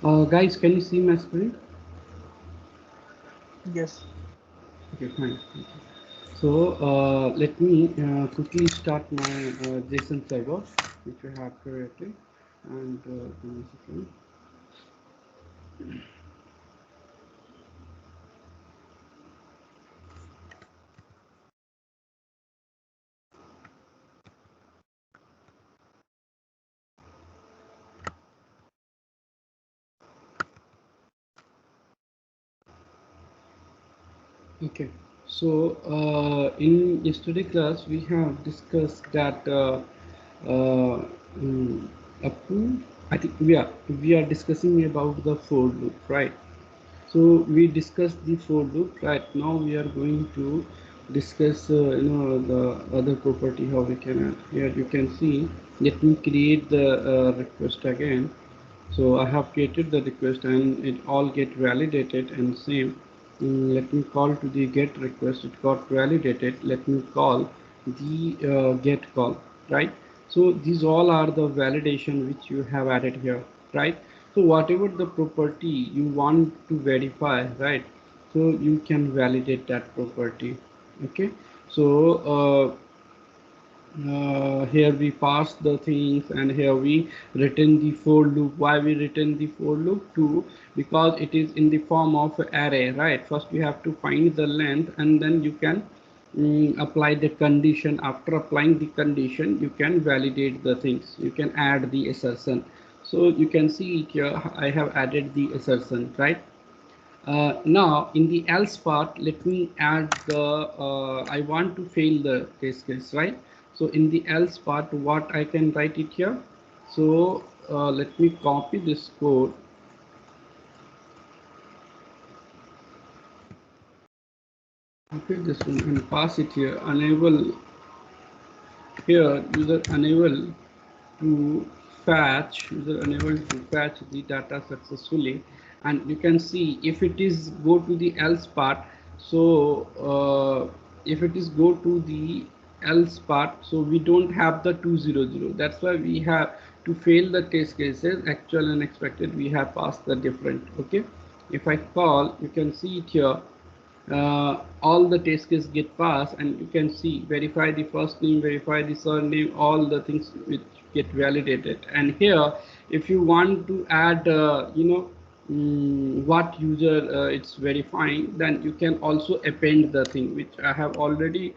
Guys, can you see my screen? Yes. Okay, fine. Thank you. So let me quickly start my JSON server, which we have created, and give me a second. Okay. So in yesterday class, we have discussed that uh, mm, up to I think we are discussing about the for loop, right? So we discussed the for loop. Right now we are going to discuss the other property how we can add. Here you can see. Let me create the request again. So I have created the request and it all get validated and same. Let me call to the get request. It got validated. Let me call the get call, right? So these all are the validation which you have added here, right? So whatever the property you want to verify, right? So you can validate that property. Okay. So here we pass the things and here we return the for loop. Why we return the for loop? To because it is in the form of array, right? First you have to find the length and then you can apply the condition. After applying the condition you can validate the things, you can add the assertion. So you can see here I have added the assertion, right? Now in the else part, let me add the I want to fail the test case, right? So in the else part, what I can write it here. So let me copy this code, copy this one and pass it here. Enable here user unable to user unable to fetch the data successfully, and you can see if it is go to the else part. So if it is go to the else part, so we don't have the 200. That's why we have to fail the test cases actual and expected, we have passed the different. Okay, if I call, you can see it here, all the test cases get passed and you can see verify the first name, verify the surname, all the things which get validated. And here if you want to add what user it's verifying, then you can also append the thing which I have already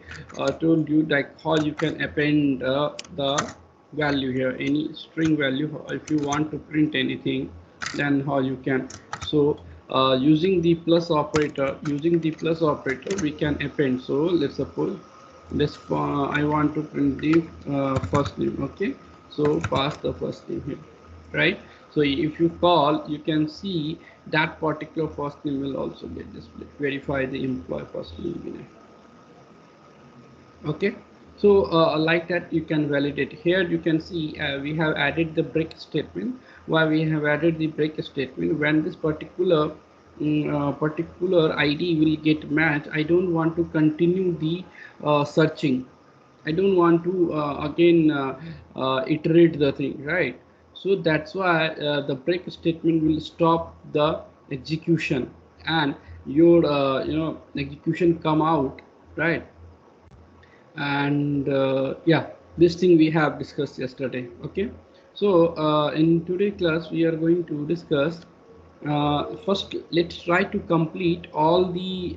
told you, like how you can append the value here, any string value. If you want to print anything, then how you can. So using the plus operator we can append. So let's suppose this I want to print the first name. Okay, so pass the first name here, right? So if you call, you can see that particular first name will also get displayed. Verify the employee first name. Okay, so like that you can validate. Here you can see we have added the break statement. Why we have added the break statement? When this particular ID will get matched, I don't want to continue the searching. I don't want to again iterate the thing, right? So that's why the break statement will stop the execution, and your execution come out, right? And yeah, this thing we have discussed yesterday. Okay, so in today's class we are going to discuss, first let's try to complete all the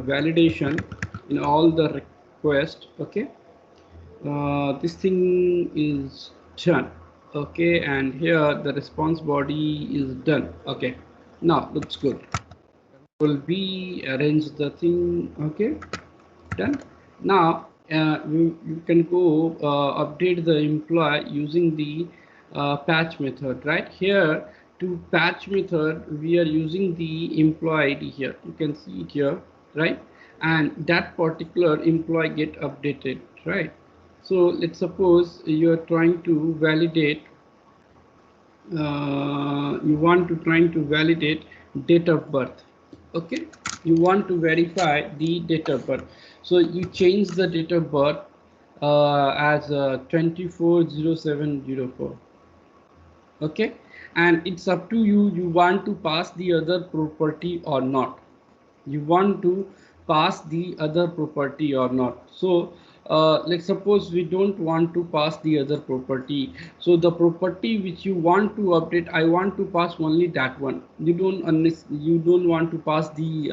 validation in all the request. Okay, this thing is done. Okay, and here the response body is done. Okay, now looks good. Will be arrange the thing. Okay, done. Now you can go update the employee using the patch method. Right here, to patch method we are using the employee ID here. You can see it here, right? And that particular employee get updated, right? So let's suppose you are trying to validate, you want to trying to validate date of birth. Okay, you want to verify the date of birth. So you change the date of birth as 240704. Okay, and it's up to you, you want to pass the other property or not. You want to pass the other property or not. So let's suppose we don't want to pass the other property. So the property which you want to update, I want to pass only that one. You don't, unless you don't want to pass the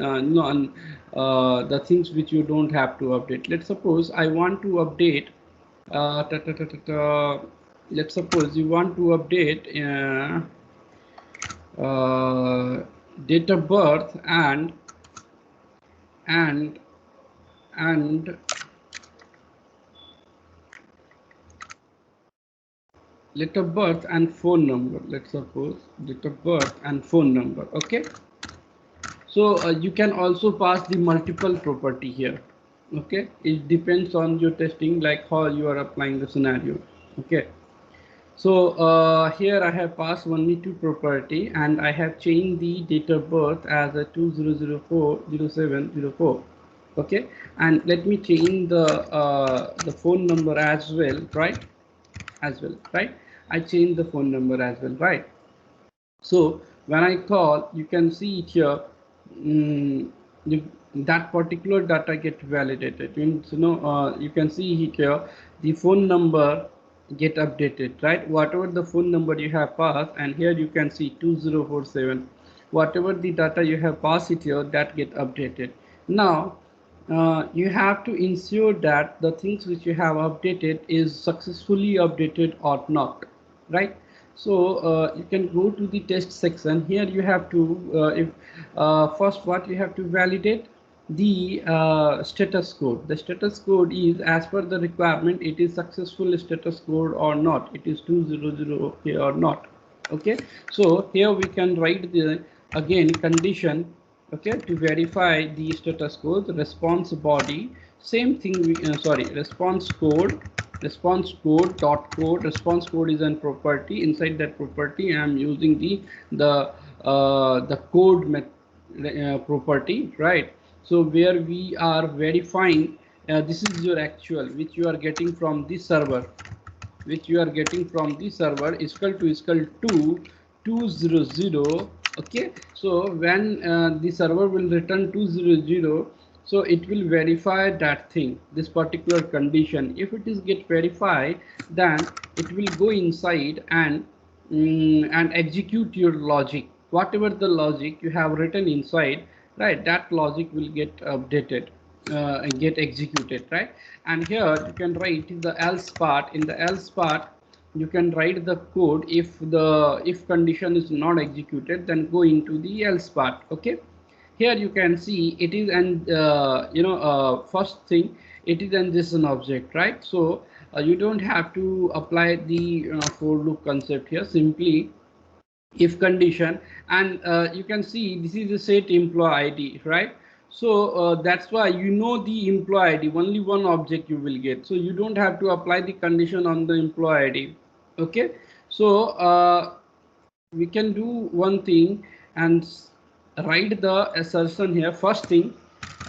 the things which you don't have to update. Let's suppose I want to update ta, ta, ta, ta, ta. Let's suppose you want to update date of birth and and date of birth and phone number. Let's suppose date of birth and phone number. Okay, so you can also pass the multiple property here. Okay, it depends on your testing, like how you are applying the scenario. Okay, so here I have passed only two property, and I have changed the date of birth as a 20040704. Okay, and let me change the phone number as well, right? As well, right? I changed the phone number as well, right? So when I call, you can see it here. mm, that particular data get validated. You can see it here. The phone number get updated, right? Whatever the phone number you have passed, and here you can see 2047. Whatever the data you have passed it here, that get updated. Now you have to ensure that the things which you have updated is successfully updated or not, right? So you can go to the test section. Here you have to if first what you have to validate the status code. The status code is as per the requirement, it is successful status code or not, it is 200 okay or not. Okay, so here we can write the again condition, okay, to verify the status code. Response body, same thing we sorry, response code dot code. Response code is an property. Inside that property I am using the code property, right? So where we are verifying this is your actual which you are getting from the server, is equal to 200. Okay, so when the server will return 200, so it will verify that thing, this particular condition. If it is get verified, then it will go inside and execute your logic. Whatever the logic you have written inside, right, that logic will get updated and get executed, right? And here you can write the else part. In the else part you can write the code. If the if condition is not executed, then go into the else part. Okay, here you can see it is, and first thing, it is an JSON object, right? So you don't have to apply the for loop concept here. Simply if condition, and you can see this is the set employee id, right? So that's why the employee id, only one object you will get, so you don't have to apply the condition on the employee id. Okay, so we can do one thing and write the assertion here.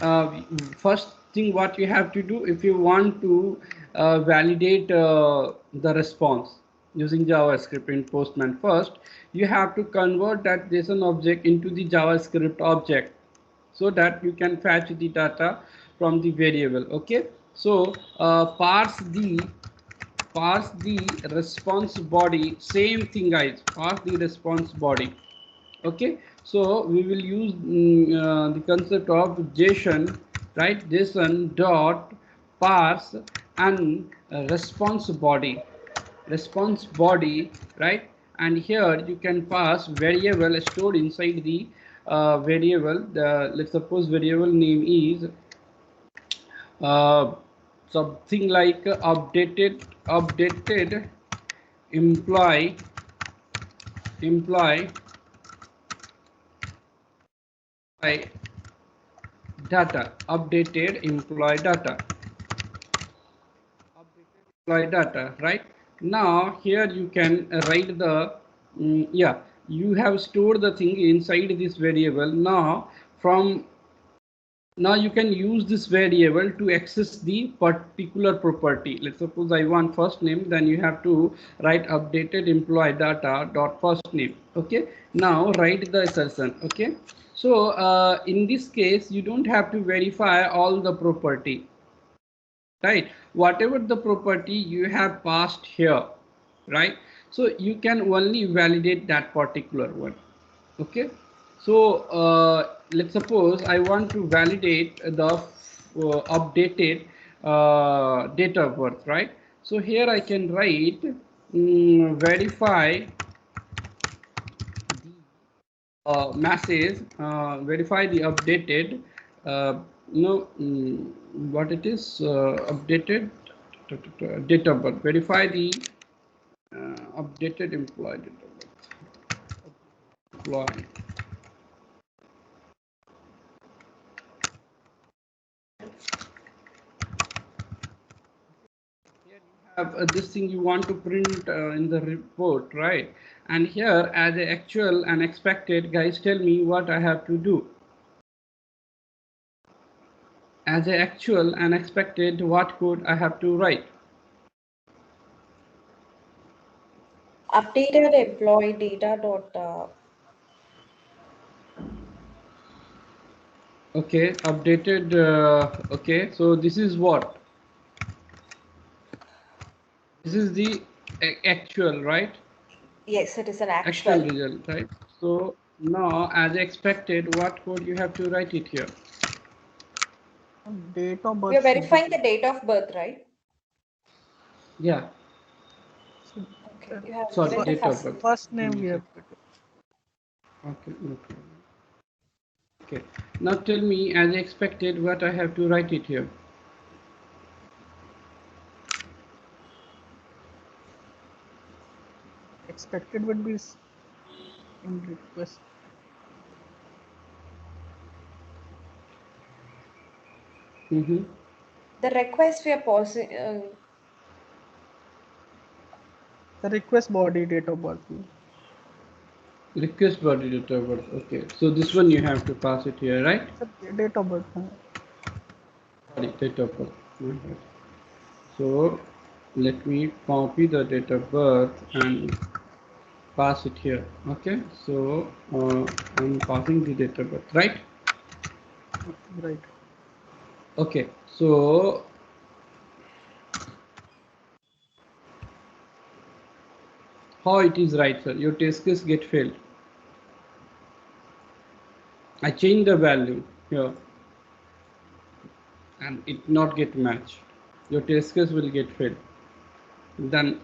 Uh, first thing what you have to do, if you want to validate the response using JavaScript in Postman, first you have to convert that JSON object into the JavaScript object, so that you can fetch the data from the variable. Okay, so parse the response body. Same thing, guys, parse the response body. Okay, so we will use the concept of JSON, right? JSON dot parse and response body, right? And here you can pass variable stored inside the variable. Let's suppose variable name is uh, something like updated employee employee data, updated employee data, right? Now here you can write the yeah, you have stored the thing inside this variable. Now from Now you can use this variable to access the particular property. Let's suppose I want first name, then you have to write updated employee data dot first name. Okay, now write the assertion. Okay, so in this case you don't have to verify all the property, right? Whatever the property you have passed here, right? So you can only validate that particular one. Okay, so let's suppose I want to validate the updated date of birth, right? So here I can write verify message, verify the updated, what it is, updated date of birth, verify the updated employee date of birth, employee. Have this thing you want to print in the report, right? And here as a actual and expected, guys, tell me what I have to do. As a actual and expected, what code I have to write? Updated employee data dot Okay, updated. Okay, so this is what? This is the actual, right? yes, it is an Actual actual. result, right? So now as expected, what code you have to write it here? Date of We are birth should be verifying the date of birth, right? Yeah, should, Okay, you have sorry, given the date of first. birth. first name Give we me a have sec. to do. Okay, no problem. Okay, now tell me as expected what I have to write it here. Expected would be in request. Mm-hmm. The request we are pausing. The request body date of birth. Request body date of birth. Okay, so this one you have to pass it here, right? Sir, date of birth. Sorry, date of birth. My bad. So let me copy the date of birth and pass it here. Okay, so I'm passing the date of birth, right? Right. Okay, so how it is right, sir? Your test case get failed. I change the value here and it not get matched. Your test case will get failed. Then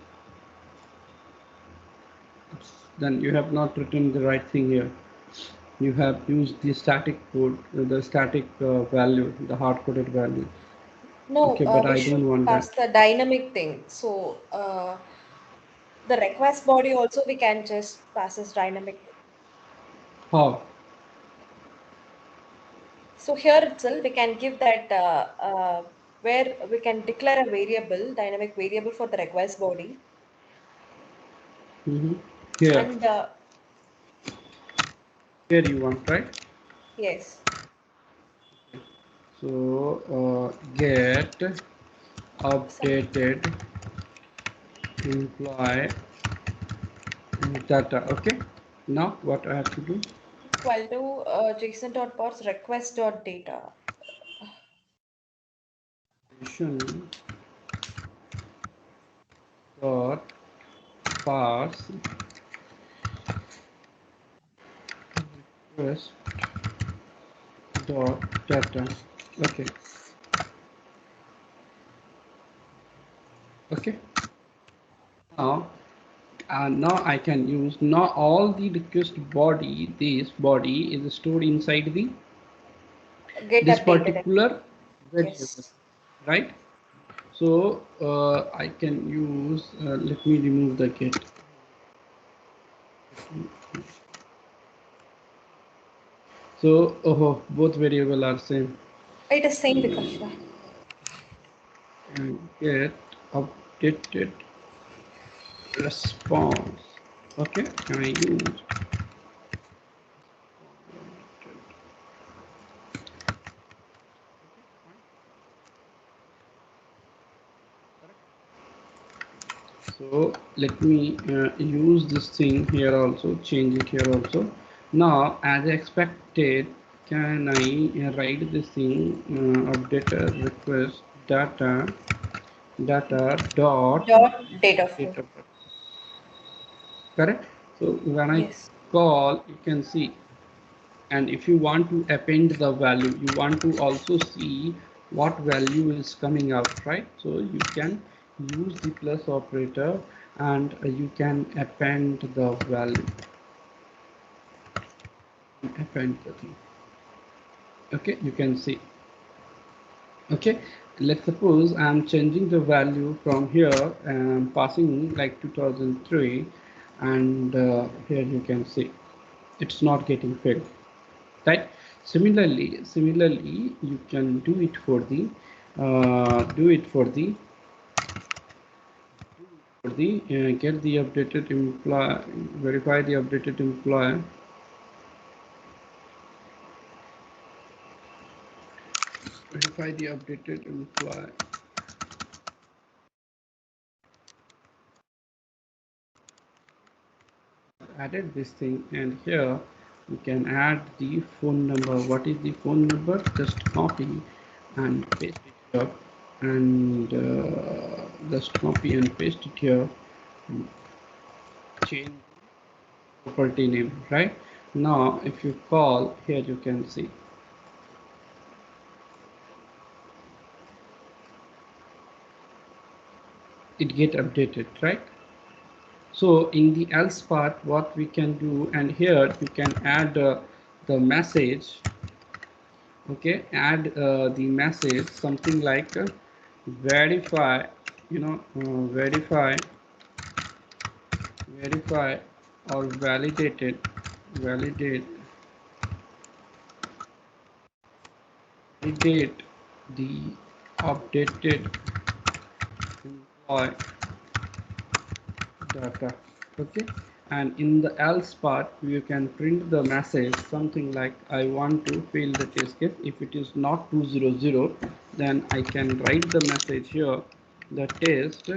you have not written the right thing here. You have used the static code, the static value, the hard coded value. No, Okay, but we I should don't want that. pass the dynamic thing. So the request body also we can just pass as dynamic. How? So here itself we can give that where we can declare a variable, dynamic variable for the request body, Mm-hmm. Here, and here you want, right? yes, So get some updated employee data. Okay. Now what I have to do? equal to JSON.parse request.data. Session dot parse request dot data. Okay. Okay. Now now I can use, now all the request body, this body is stored inside the Get this updated. particular variable, Yes. right? So I can use, let me remove the get. So oh, both variable are same. It is same because And get updated response. Okay, can I use So let me use this thing here also, change it here also. Now, as expected, can I write this thing, updater request data dot Dot date of date birth. of birth, correct? So when I Yes. call, you can see, and if you want to append the value, you want to also see what value is coming out, right? So you can use the plus operator, and you can append the value, append the thing. Okay, you can see. Okay, let's suppose I'm changing the value from here and passing like 2003, and here you can see it's not getting filled, right? Similarly you can do it for the do it for the get the updated employee, verify the updated employee, verify the updated employee. Added this thing, and here you can add the phone number. What is the phone number? Just copy and paste it here, and just copy and paste it here, and change property name, right? Now if you call here, you can see it get updated, right? So in the else part, what we can do, and here you can add the message. Okay, add the message something like verify, verify or validate validate the updated employee data. Okay, and in the else part you can print the message something like I want to fail the test case. If it is not 200, then I can write the message here, the test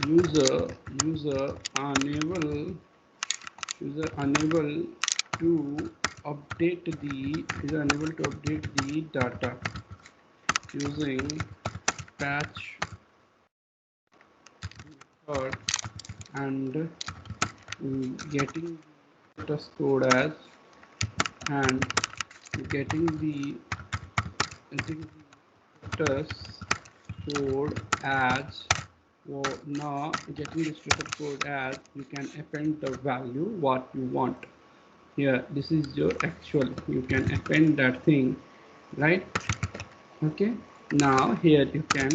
user user unable user unable to update the user unable to update the data using patch method, and getting the status code as, and getting the getting the status code as, or now getting the status code as, you can append the value what you want here. This is your actual, you can append that thing, right? Okay, now here you can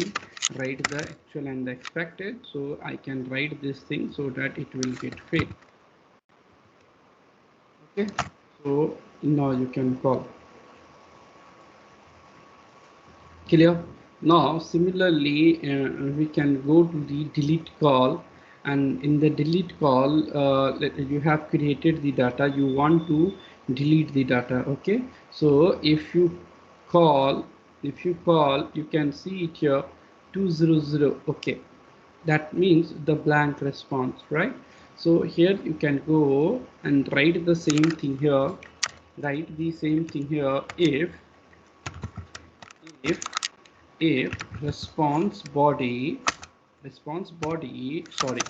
write the actual and the expected. So I can write this thing so that it will get filled. Okay, so now you can call. Clear? Now, similarly, we can go to the delete call, and in the delete call, you have created the data, you want to delete the data. Okay, so call, if you call, you can see it here, 200. Okay, that means the blank response, right? So here you can go and write the same thing here, write the same thing here. If if response body, sorry,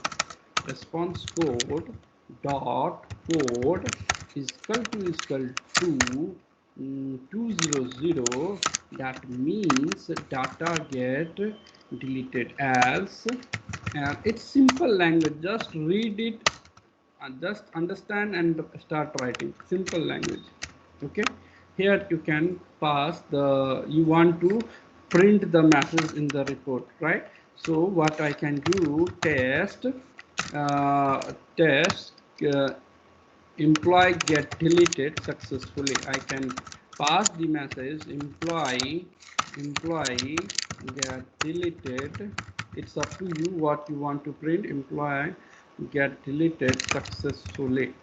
response code dot code is equal to 200, that means data get deleted. Else, and it's simple language, just read it and just understand and start writing simple language. Okay, here you can pass the, you want to print the message in the report, right? So what I can do, test employee get deleted successfully. I can pass the message employee get deleted. It's up to you what you want to print. Employee get deleted successfully.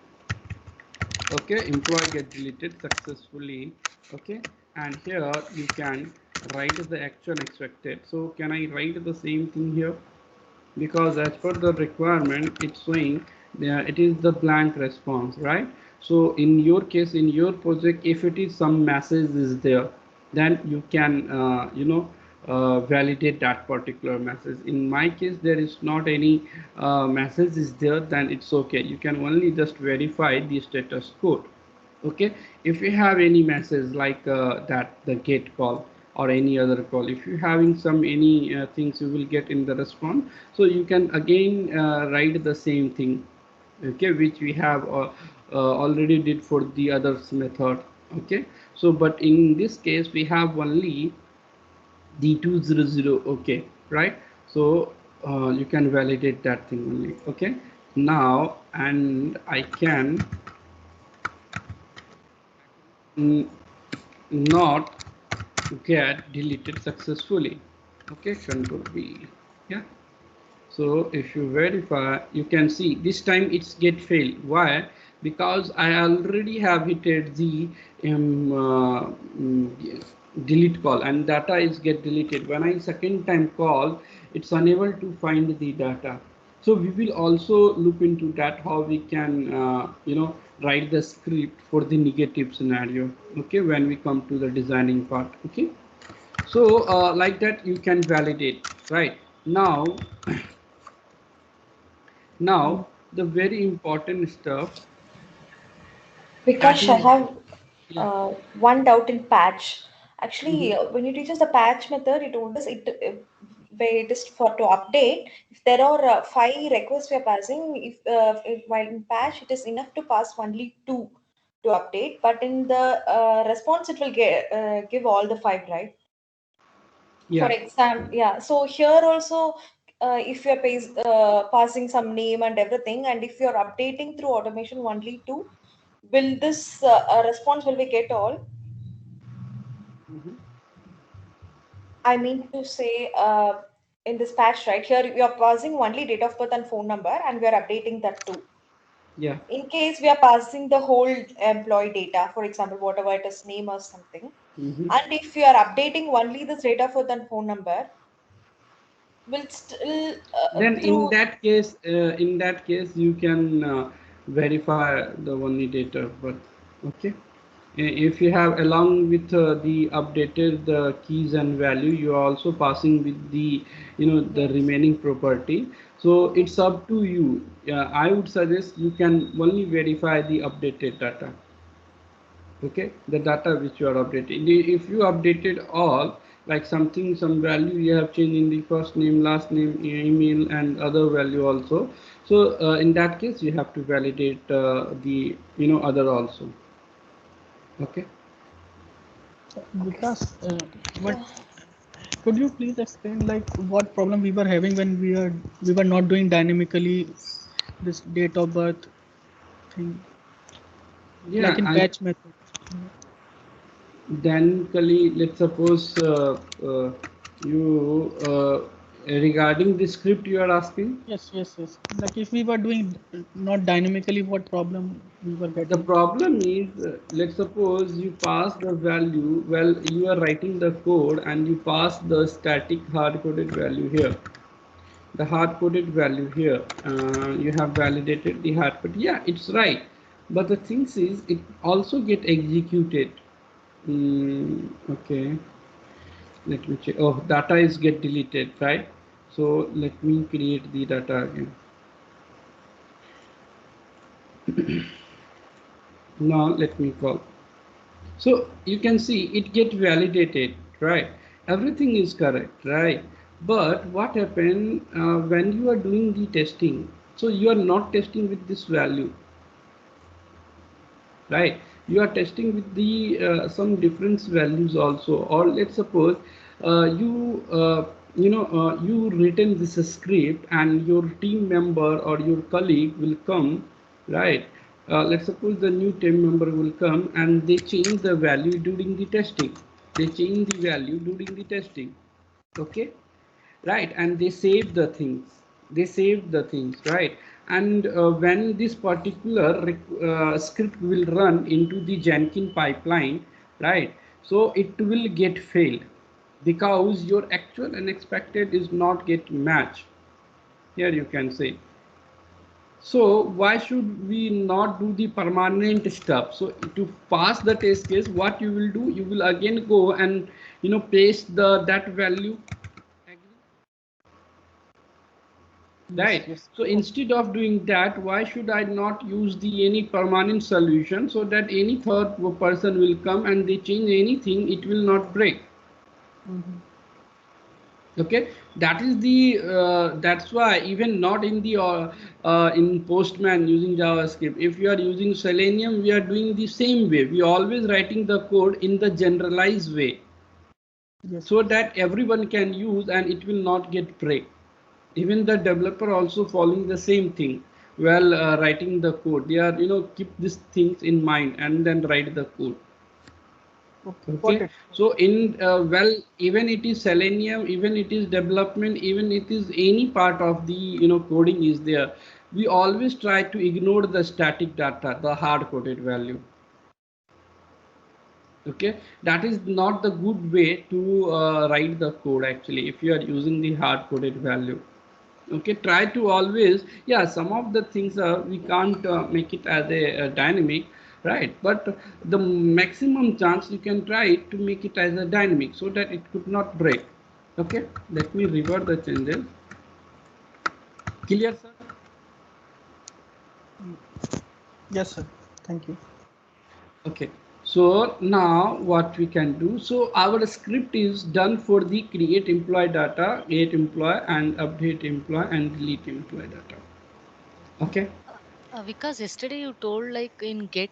Okay, employee get deleted successfully. Okay, and here you can write the actual expected. So can I write the same thing here? because as per the requirement it's showing it is the blank response, right? So in your case, in your project, if it is some message is there, then you can validate that particular message. In my case, there is not any message is there, then it's okay, you can only just verify the status code. Okay, if you have any message like that, the get call or any other call, if you having some any things you will get in the response, so you can again write the same thing, okay, which we have already did for the others method. Okay, so but in this case we have only the 200, okay, right? So you can validate that thing only. Okay, now and I can mm, not get deleted successfully. Okay, control B. Yeah, so if you verify, you can see this time it's get failed. Why? Because I already have hit the delete call and data is get deleted. When I second time call, it's unable to find the data. So we will also look into that, how we can write the script for the negative scenario. Okay, when we come to the designing part. Okay, so like that you can validate, right? Now the very important stuff that Because I is, have yeah. one doubt in patch. Mhm. Actually, when you teach us the patch method, it told us it where it is for to update. If there are five requests we are passing, if while in patch it is enough to pass only two to update, but in the response it will give all the five, right? For Yeah. exam, yeah. So here also, if you're passing some name and everything, and if you're updating through automation only two, will this response will we get all? Mhm. I mean to say, in this patch, right here, we are passing only date of birth and phone number, and we are updating that too. Yeah. In case we are passing the whole employee data, for example, whatever it is, name or something, Mhm. and if you are updating only this date of birth and phone number, will still Then through. in that case you can verify the only date of birth. Okay, if you have along with the updated keys and value, you are also passing with the the Yes. remaining property. So Okay. it's up to you. I would suggest you can only verify the updated data. Okay, the data which you are updating, if you updated all, like something, some value you have changed in the first name, last name, email and other value also, so in that case you have to validate the other also. Okay. Okay. Vikas, what Yeah. could you please explain like what problem we were having when we were not doing dynamically this date of birth thing like Yeah, in I patch method? then Kali, let's suppose you regarding the script you are asking. Yes, yes, yes. Like if we were doing not dynamically, what problem we were The getting? problem is, let's suppose you pass the value, well, you are writing the code and you pass the static hard-coded value here. The hard-coded value here, you have validated the hard-code. Yeah, it's right. But the thing is, it also get executed. Okay, let me check. Oh, data is get deleted, right? So let me create the data again. Now let me call. So you can see it get validated, right? Everything is correct, right? But what happened when you are doing the testing? So you are not testing with this value, right? You are testing with the some different values also. Or let's suppose you written this script and your team member or your colleague will come, right? Let's suppose the new team member will come and they change the value during the testing. They change the value during the testing. Okay, right? And they save the things, right? And when this particular script will run into the Jenkins pipeline, right? So it will get failed because your actual and expected is not get matched. here you can say. So why should we not do the permanent stuff? So to pass the test case, what you will do, you will again go and paste the that value. Yes, Right. yes. So Okay. instead of doing that, why should I not use the any permanent solution, so that any third person will come and they change anything, it will not break. Mm-hmm. Okay, that is the that's why even not in the in Postman using JavaScript, if you are using Selenium, we are doing the same way. We always writing the code in the generalized way, Yes, so yes. that everyone can use and it will not get break. Even the developer also following the same thing while writing the code. They are keep these things in mind and then write the code. Okay, got Okay, it. so in well, even it is Selenium, even it is development, even it is any part of the coding is there, we always try to ignore the static data, the hard coded value. Okay, that is not the good way to write the code actually, if you are using the hard coded value. Okay, try to always, yeah, some of the things are we can't make it as a dynamic, right, but the maximum chance you can try to make it as a dynamic so that it could not break. Okay, let me revert the changes. Clear, sir? Mm, yes, sir. Thank you. Okay, so now what we can do, so our script is done for the create employee data, get employee and update employee and delete employee data. Okay. Because yesterday you told like in get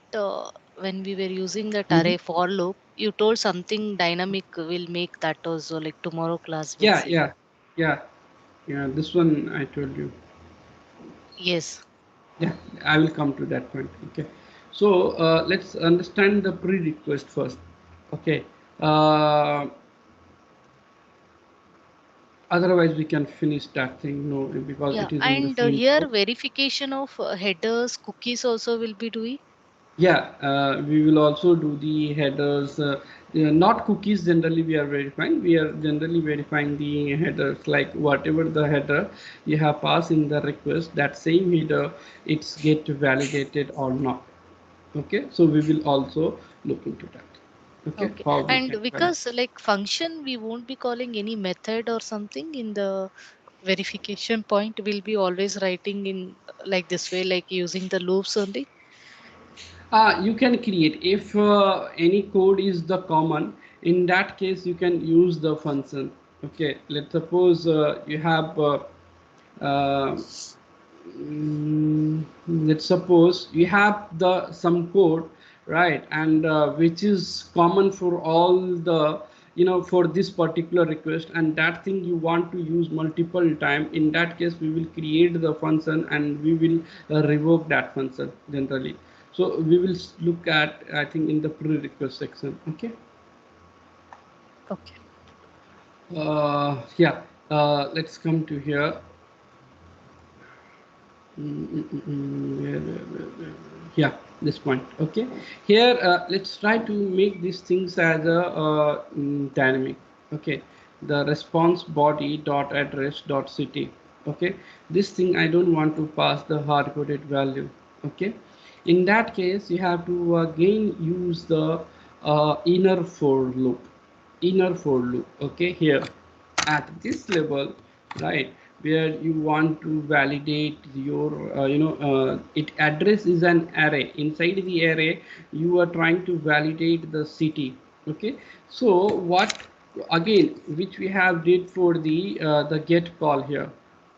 when we were using that Mhm. array for loop, you told something dynamic will make that also like tomorrow class we'll Yeah, see. yeah, yeah, yeah, this one I told you. Yes. Yeah, I will come to that point. Okay, so let's understand the pre-request first. Okay, uh, otherwise we can finish that thing. No, because Yeah. it is in the And same here code. verification of headers, cookies also will be doing. Yeah, we will also do the headers. Not cookies. Generally, we are verifying. We are generally verifying the headers, like whatever the header you have passed in the request, that same header it's get validated or not. Okay, so we will also look into that. Okay, Okay. how we And can validate. because like function, we won't be calling any method or something in the verification point. We'll be always writing in like this way, like using the loops only. You can create if any code is the common. In that case, you can use the function. Okay, let's suppose you have uh, let's suppose you have the some code, right, and which is common for all the for this particular request, and that thing you want to use multiple time. In that case, we will create the function and we will revoke that function generally. So we will look at, I think, in the pre-request section. Okay. Okay. Yeah, let's come to here. Yeah, this point. Okay, here let's try to make these things as a dynamic. Okay, the response body dot address dot city. Okay, this thing I don't want to pass the hard coded value. Okay, in that case you have to again use the inner for loop. Inner for loop. Okay, here at this level, right, where you want to validate your it address is an array. Inside the array you are trying to validate the city. Okay, so what again, which we have did for the get call here,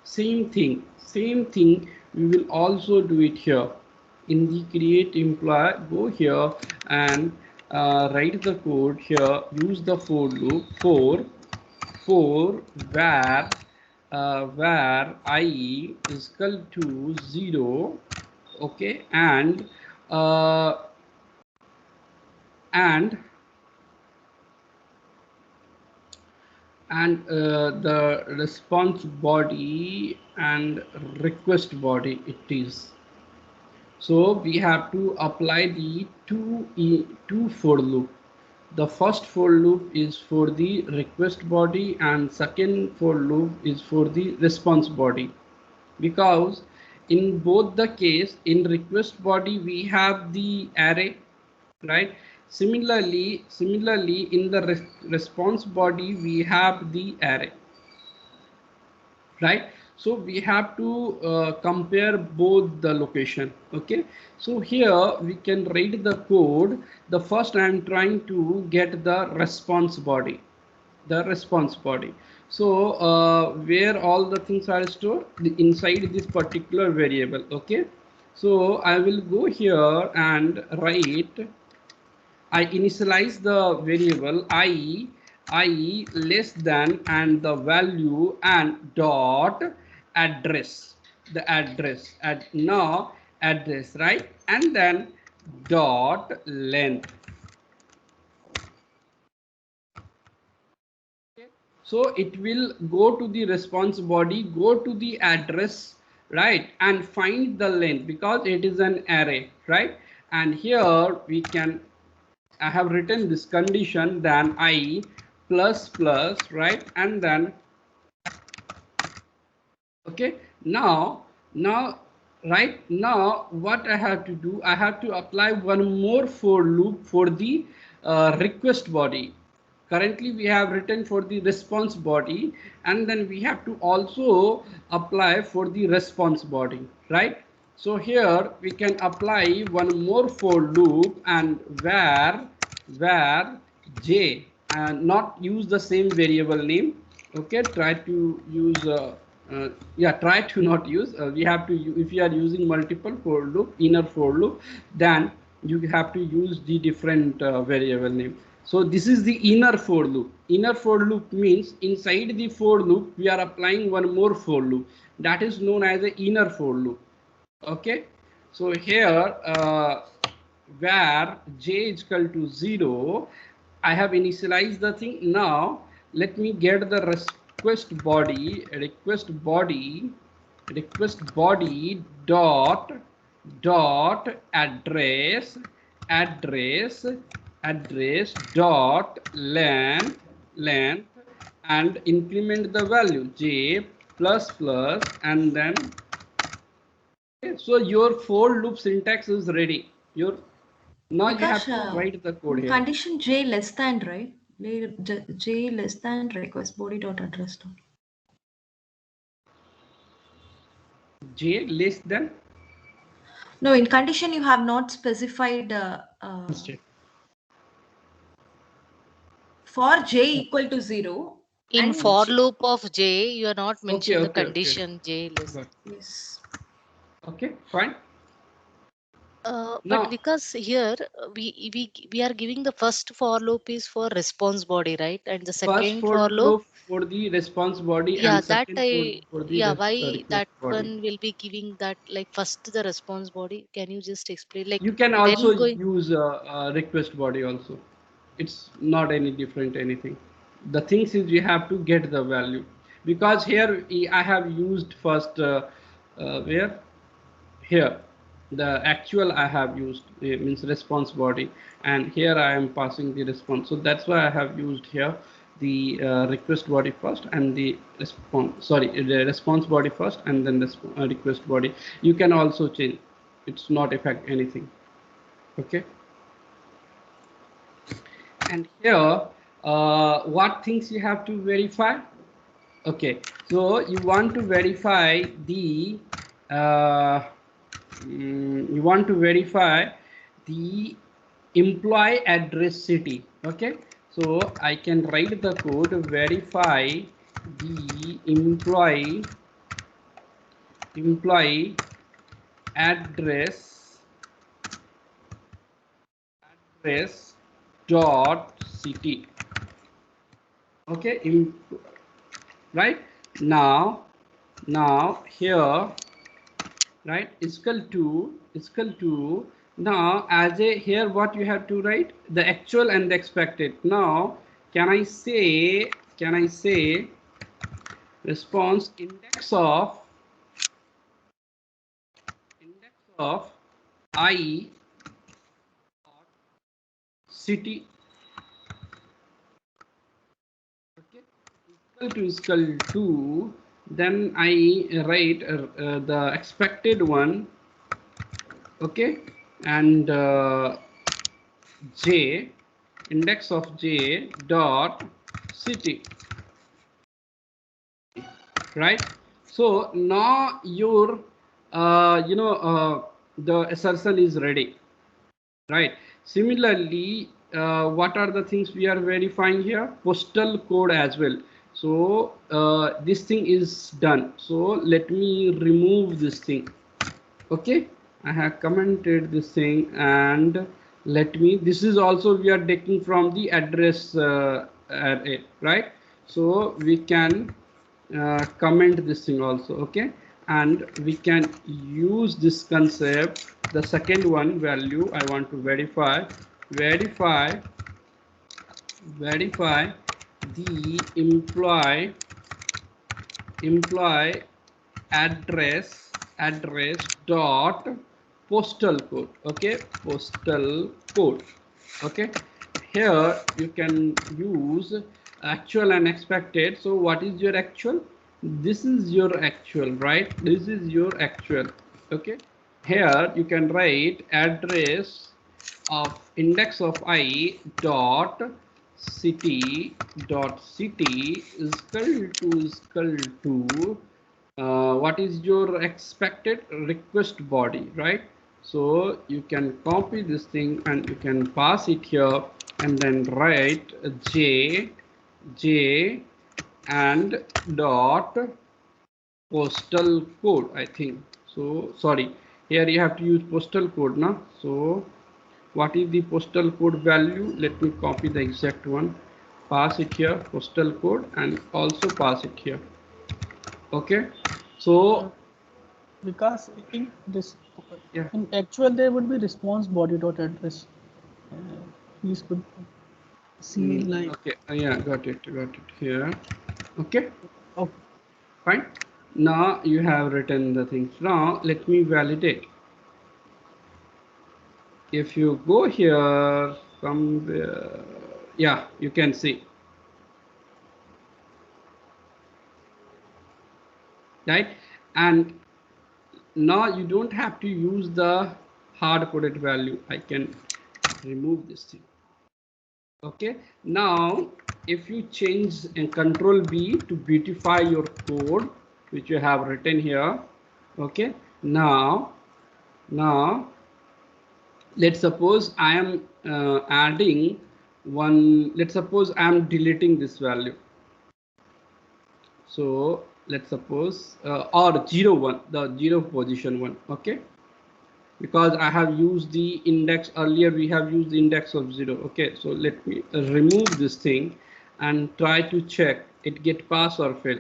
same thing we will also do it here. In the create employee, go here and write the code here. Use the for loop for where I is equal to 0. Okay, uh, and the response body and request body it is. So we have to apply the two for loop. The first for loop is for the request body and second for loop is for the response body. because in both the case, in request body we have the array, right? Similarly in the response body we have the array, right? So we have to compare both the location. Okay, so here we can write the code. The first I am trying to get the response body, the response body. So where all the things are stored inside this particular variable. Okay, so I will go here and write, I initialize the variable I less than and the value and dot address, the address at now address, right? And then dot length. So it will go to the response body, go to the address, right, and find the length because it is an array, right? And here we can, I have written this condition then I plus plus, right, and then okay. Now right now what I have to do, I have to apply one more for loop for the request body. Currently we have written for the response body, and then we have to also apply for the response body, right? So here we can apply one more for loop and where j, and not use the same variable name. Okay, try to use yeah, try to not use we have to if you are using multiple for loop, inner for loop, then you have to use the different variable name. So this is the inner for loop. Inner for loop means inside the for loop we are applying one more for loop, that is known as the inner for loop. Okay, so here where j is equal to 0, I have initialized the thing. Now let me get the request body dot address dot length and increment the value j plus plus, and then okay, so your for loop syntax is ready. Your now you have Because to write the code here. condition J less than, right? J less than request body dot address dot. J less than No, in condition you have not specified constant. for J equal to 0 In and for J, loop of J, you are not Okay, mentioning the okay. condition J less. Got. yes. Okay, fine. But Now because here we are giving the first for loop is for response body, right? And the first second for for loop, loop for the response body yeah, and that second for I for the yeah, why request that body. one will be giving that like first the response body? Can you just explain? Like You can then also going. use request body also. It's not any different anything. The things is you have to get the value, because here I have used first where here the actual I have used means response body, and here I am passing the response. So that's why I have used here the request body first and the response, sorry, the response body first and then the request body. You can also change, it's not affect anything. Okay, and here what things you have to verify. Okay, so you want to verify the uh, you want to verify the employee address city. Okay, so I can write the code verify the employee address dot city. Okay, right now here, right, is equal to, now as a here what you have to write the actual and the expected. Now can I say response index of I city, okay, equal to then I write the expected one, okay, and j, index of j dot city, right? So now your the assertion is ready, right? Similarly, what are the things we are verifying here? Postal code as well. So this thing is done. So let me remove this thing. Okay, I have commented this thing, and let me, this is also we are taking from the address array, right? So we can comment this thing also, okay, and we can use this concept. The second one value I want to verify verify the employee address dot postal code, okay, postal code, okay. Here you can use actual and expected. So what is your actual? This is your actual, right? This is your actual, okay. Here you can write address of index of I dot city is equal to what is your expected request body, right? So you can copy this thing and you can pass it here, and then write j and dot postal code, I think. So sorry, here you have to use postal code now. So what is the postal code value? Let me copy the exact one, pass it here, postal code, and also pass it here, okay. Uh, So because in this, yeah, in actual there would be response body dot address. Please could see like okay, yeah, got it here, okay, okay. fine. Now you have written the things. Now let me validate. If you go here somewhere, yeah, you can see, right? And now you don't have to use the hard coded value. I can remove this thing, okay. Now if you change and control B to beautify your code which you have written here, okay. Now let's suppose I am adding one, let's suppose I am deleting this value. So let's suppose or 0 1, the 0 position one, okay, because I have used the index earlier, we have used the index of 0, okay. So let me remove this thing and try to check it get pass or fail.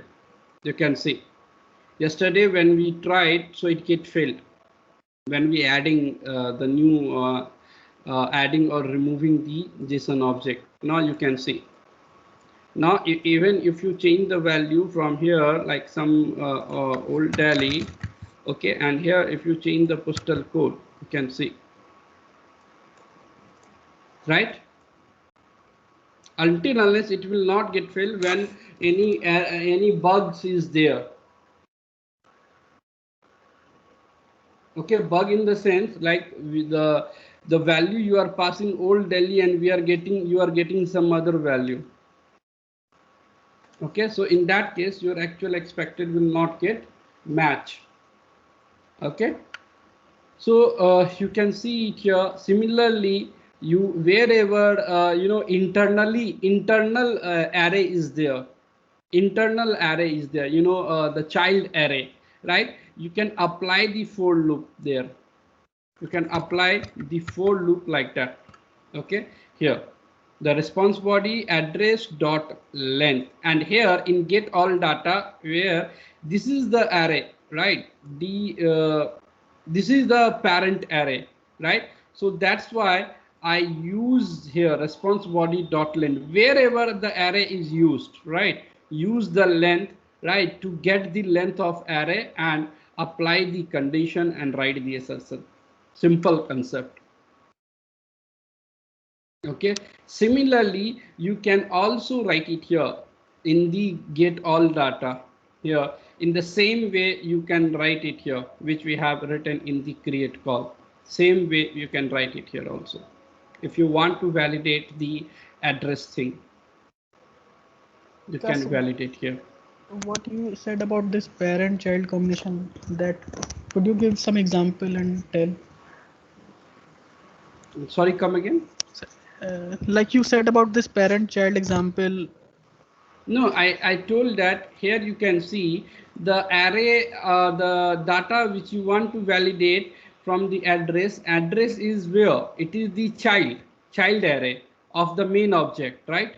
You can see yesterday when we tried, so it get failed when we adding the new adding or removing the JSON object. Now you can see, now even if you change the value from here like some old Delhi, okay, and here if you change the postal code, you can see, right? Until unless it will not get filled when any bugs is there, okay. Bug in the sense like with the value you are passing old Delhi and we are getting, you are getting some other value, okay. So in that case your actual expected will not get match, okay. So you can see it here. Similarly, you wherever internal array is there, internal array is there, the child array, right? You can apply the for loop there. You can apply the for loop like that, okay. Here the response body address dot length, and here in get all data where this is the array, right? This is the parent array, right? So that's why I use here response body dot length wherever the array is used, right? Use the length, right, to get the length of array and apply the condition and write the assertion. Simple concept, okay. Similarly, you can also write it here in the get all data, here. In the same way you can write it here, which we have written in the create call. Same way you can write it here also. If you want to validate the address thing, you Because can validate here. what you said about this parent-child combination, that could you give some example and tell? Sorry, come again. Like you said about this parent-child example. No, I told that here you can see the array, the data which you want to validate from the address. Address is where? It is the child array of the main object, right?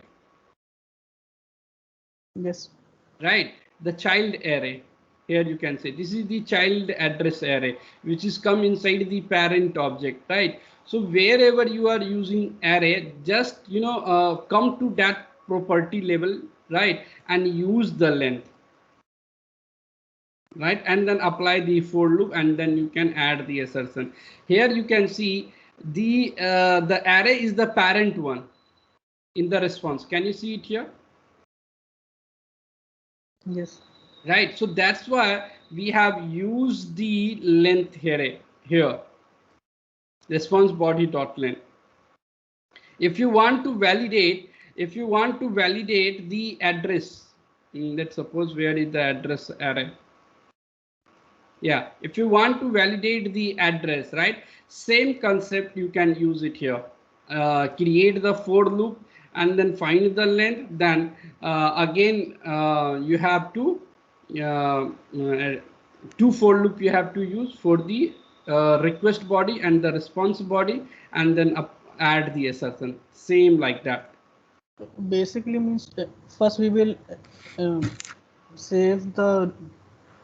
Yes. Right, the child array. Here you can say this is the child address array, which is come inside the parent object, right? So wherever you are using array, just come to that property level, right, and use the length, right, and then apply the for loop, and then you can add the assertion. Here you can see the array is the parent one in the response. Can you see it here? Yes. Right, so that's why we have used the length here, response body dot length. If you want to validate, the address, let's suppose where is the address array. Yeah, if you want to validate the address, right, same concept you can use it here. Create the for loop and then find the length, then again you have to two for loop you have to use for the request body and the response body, and then add the assertion, same like that. Basically means first we will um, save the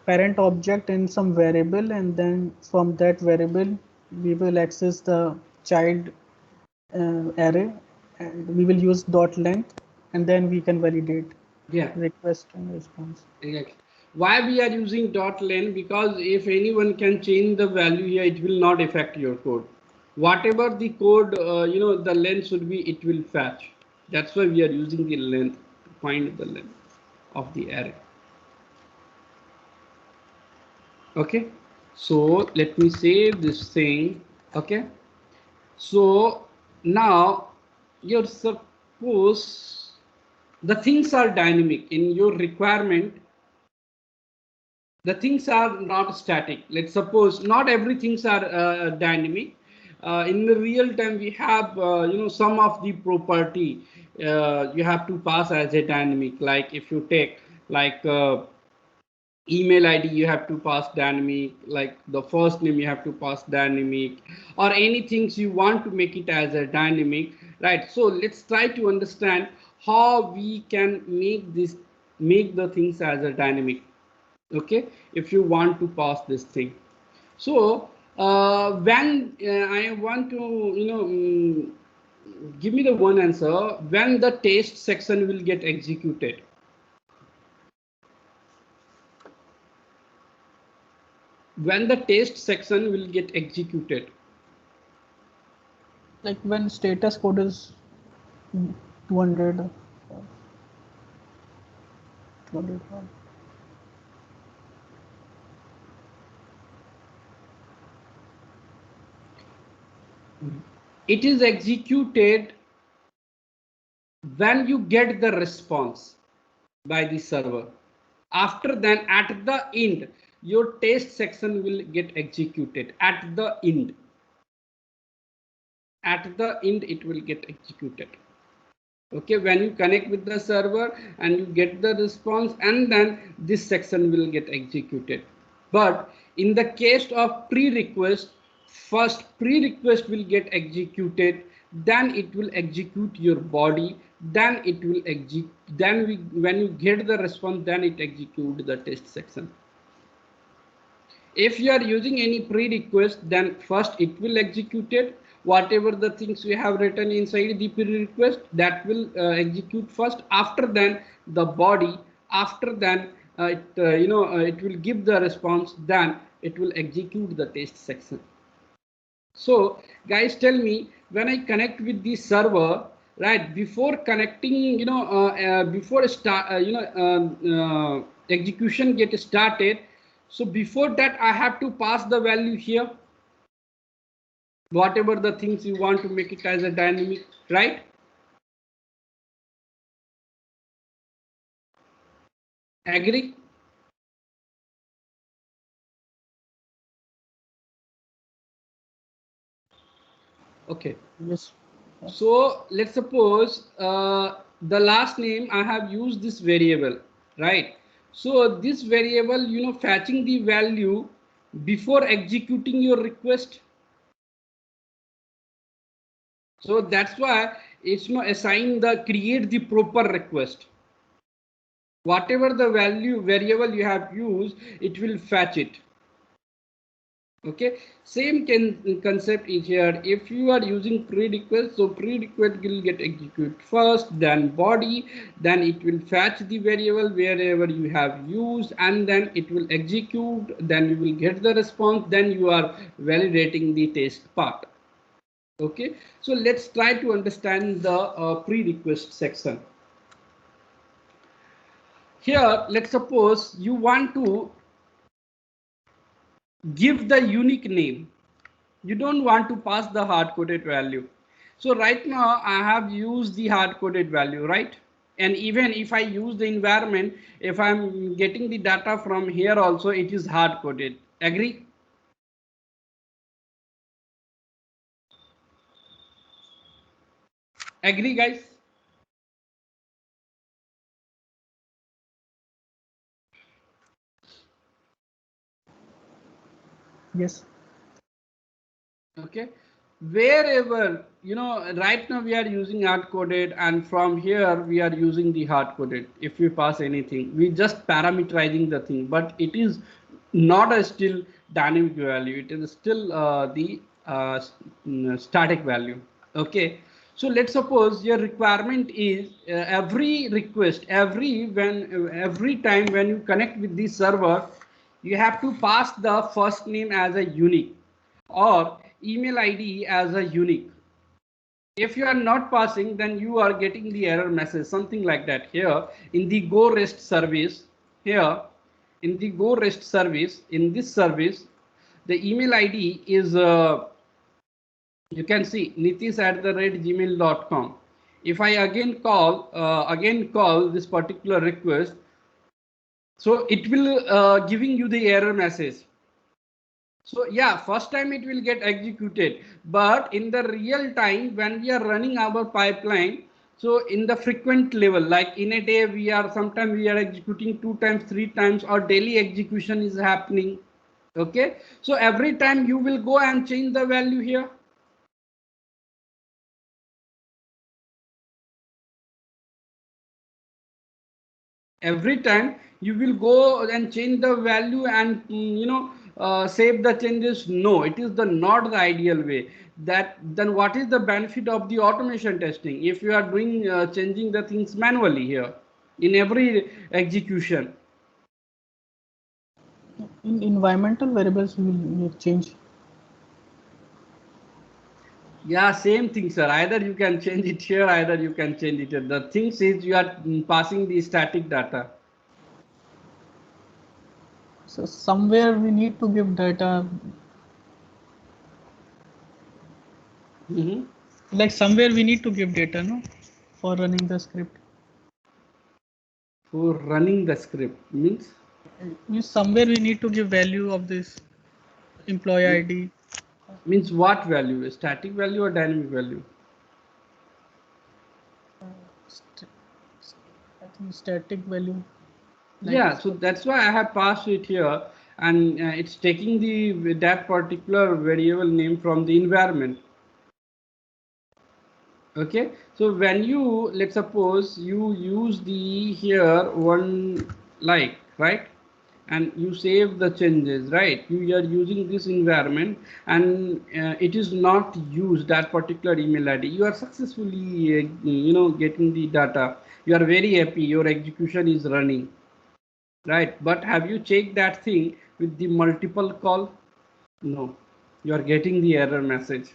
parent object in some variable, and then from that variable we will access the child array, and we will use dot length, and then we can validate Yeah, request and response. exactly. Why we are using dot len? Because if anyone can change the value here, it will not affect your code. Whatever the code, the length should be, it will fetch. That's why we are using the length to find the length of the array. Okay, so let me save this thing. Okay, so now you're suppose the things are dynamic in your requirement. The things are not static. Let's suppose not every things are dynamic. In the real time we have some of the property you have to pass as a dynamic, like if you take like email id you have to pass dynamic, like the first name you have to pass dynamic, or anything you want to make it as a dynamic, right? So let's try to understand how we can make the things as a dynamic. Okay, if you want to pass this thing. So when I want to give me the one answer, when the test section will get executed. When the test section will get executed. Like when status code is 200, 200. It is executed when you get the response by the server. After then, at the end, your test section will get executed. At the end, it will get executed. Okay, when you connect with the server and you get the response, and then this section will get executed. But in the case of pre-request, first pre-request will get executed, then it will execute your body, then it will execute, then when you get the response, then it execute the test section. If you are using any pre-request, then first it will execute it. Whatever the things we have written inside the pre-request, that will execute first. After then the body. After then it will give the response. Then it will execute the test section. So guys, tell me, when I connect with the server, right, before connecting, before start, execution get started. So before that I have to pass the value here, whatever the things you want to make it as a dynamic, right? Agree? Okay. Yes. So let's suppose the last name I have used this variable, right? So this variable, fetching the value before executing your request. So that's why it's not assign the create the proper request. Whatever the value variable you have used, it will fetch it. Okay, same concept is here. If you are using pre-request, so pre-request will get executed first, then body, then it will fetch the variable wherever you have used, and then it will execute, then you will get the response, then you are validating the test part. Okay, so let's try to understand the pre-request section. Here, let's suppose you want to give the unique name. You don't want to pass the hard-coded value. So right now I have used the hard-coded value, right? And even if I use the environment, if I'm getting the data from here also, it is hard-coded. Agree? Agree, guys? Yes. Okay, wherever right now we are using hard coded, and from here we are using the hard coded. If we pass anything, we just parameterizing the thing, but it is not a still dynamic value, it is still the static value. Okay, so let's suppose your requirement is every request, every time when you connect with the server, you have to pass the first name as a unique or email ID as a unique. If you are not passing, then you are getting the error message, something like that. Here in the Go REST service, here in the Go REST service, in this service, the email ID is you can see nitish@gmail.com. If I again call this particular request, so it will giving you the error message. So yeah, first time it will get executed, but in the real time when we are running our pipeline, so in the frequent level, like in a day we are sometimes we are executing 2 times, 3 times, or daily execution is happening. Okay, so every time you will go and change the value here. Every time you will go and change the value and save the changes. No, it is the not the ideal way. That then what is the benefit of the automation testing if you are doing changing the things manually here in every execution? In environmental variables, we will change. Yeah, same thing, sir. Either you can change it here, either you can change it here. The thing is you are passing the static data. So somewhere we need to give data. Mm-hmm. Like somewhere we need to give data, no, for running the script. For running the script means Means somewhere we need to give value of this employee ID. means what value? A static value or dynamic value? St- I think static value. Like Yeah, so that's why I have passed it here, and it's taking the that particular variable name from the environment. Okay, so when you, let's suppose you use the here one like, right, and you save the changes, right, you are using this environment, and it is not used that particular email ID, you are successfully getting the data, you are very happy, your execution is running, right? But have you checked that thing with the multiple call? No, you are getting the error message.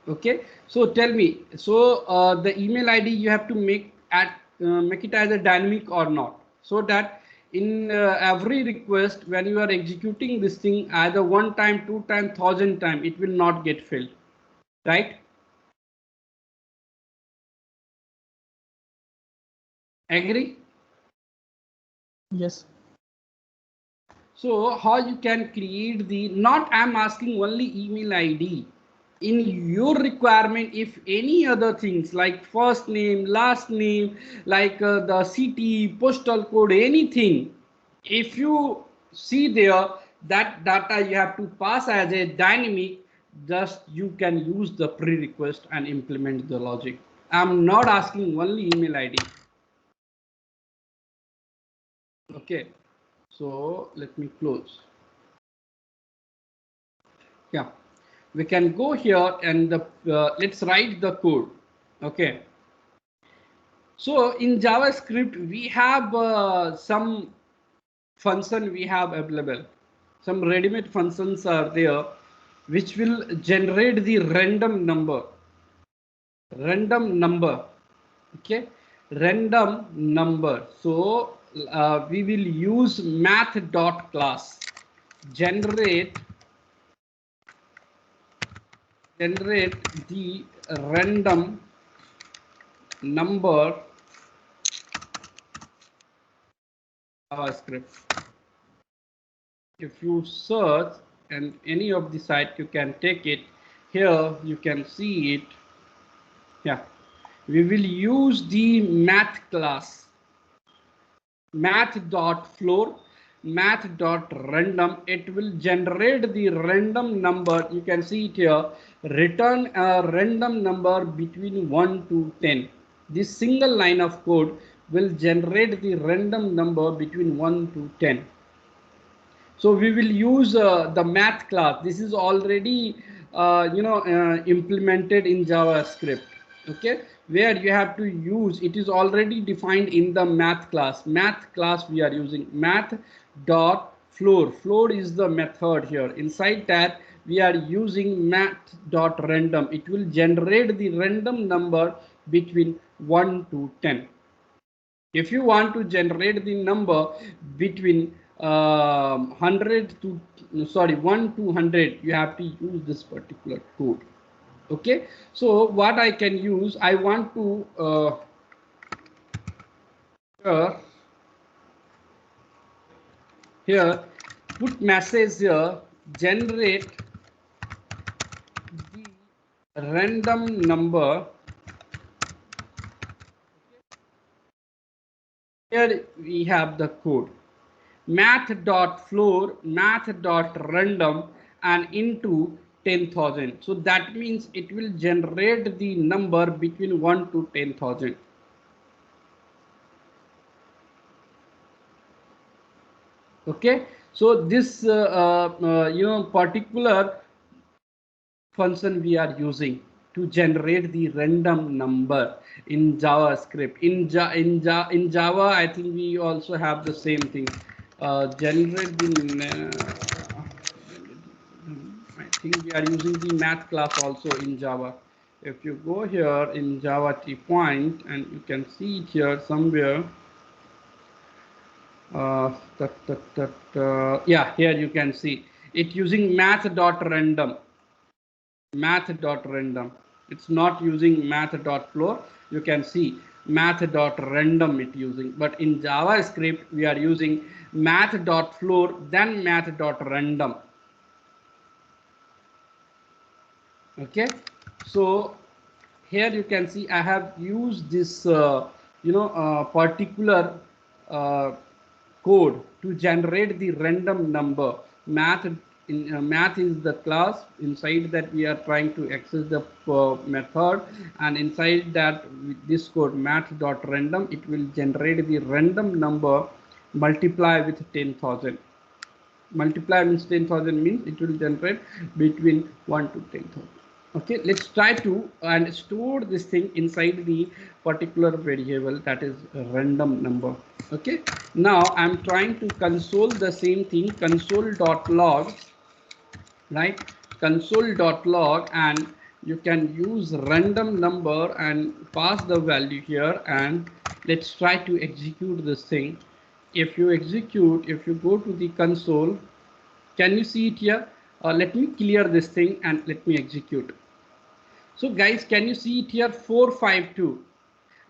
Okay, so tell me, so the email ID you have to make at make it as a dynamic or not, so that in every request when you are executing this thing either one time, two time, 1,000 time, it will not get failed, right? Agree? Yes. So how you can create the, not I'm asking only email ID. In your requirement, if any other things like first name, last name, like the city, postal code, anything, if you see there, that data you have to pass as a dynamic, just you can use the pre-request and implement the logic. I'm not asking only email ID. Okay, so let me close. Yeah, we can go here and let's write the code. Okay, so in JavaScript we have some function we have available, some ready-made functions are there which will generate the random number. Okay, random number. So we will use math dot class generate the random number JavaScript. If you search and any of the site, you can take it here, you can see it. Yeah, we will use the math class, math.floor, math.random. It will generate the random number. You can see it here, return a random number between 1 to 10. This single line of code will generate the random number between 1 to 10. So we will use the math class. This is already implemented in JavaScript. Okay, where you have to use, it is already defined in the math class. Math class we are using math dot floor. Floor is the method here. Inside that we are using math dot random. It will generate the random number between 1 to 10. If you want to generate the number between 100 to, sorry, 1 to 100, you have to use this particular code. Okay, so what I can use, I want to uh, here put message here, generate the random number. Here we have the code math.floor, math.random, and into 10,000. So that means it will generate the number between 1 to 10,000. Okay, so this particular function we are using to generate the random number in JavaScript. In Java, I think we also have the same thing. Generate the. I think we are using the math class also in Java. If you go here in Java T point, and you can see it here somewhere. Yeah, here you can see it using math.random. Math.random. It's not using math.floor. You can see math.random it using. But in JavaScript, we are using math.floor, then math.random. Okay, so here you can see I have used this particular uh, code to generate the random number. Math is the class. Inside that we are trying to access the method, and inside that with this code math.random, it will generate the random number multiply with 10,000. Multiply means 10,000 means it will generate between 1 to 10,000. Okay, let's try to and store this thing inside the particular variable, that is a random number. Okay, now I'm trying to console the same thing, console.log, right? Console.log, and you can use random number and pass the value here, and Let's try to execute this thing. If you execute, if you go to the console, can you see it here? Let me clear this thing and let me execute. So guys, can you see it here? 452,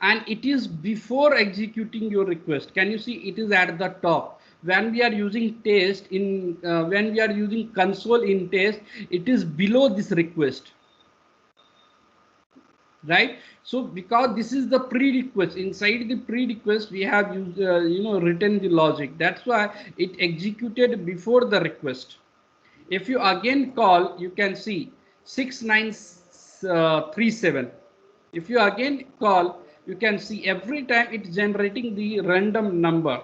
and it is before executing your request. Can you see it is at the top? When we are using test in when we are using console in test, it is below this request, right? So because this is the pre-request, inside the pre-request we have used written the logic. That's why it executed before the request. If you again call, you can see 6937. If you again call, you can see every time it's generating the random number,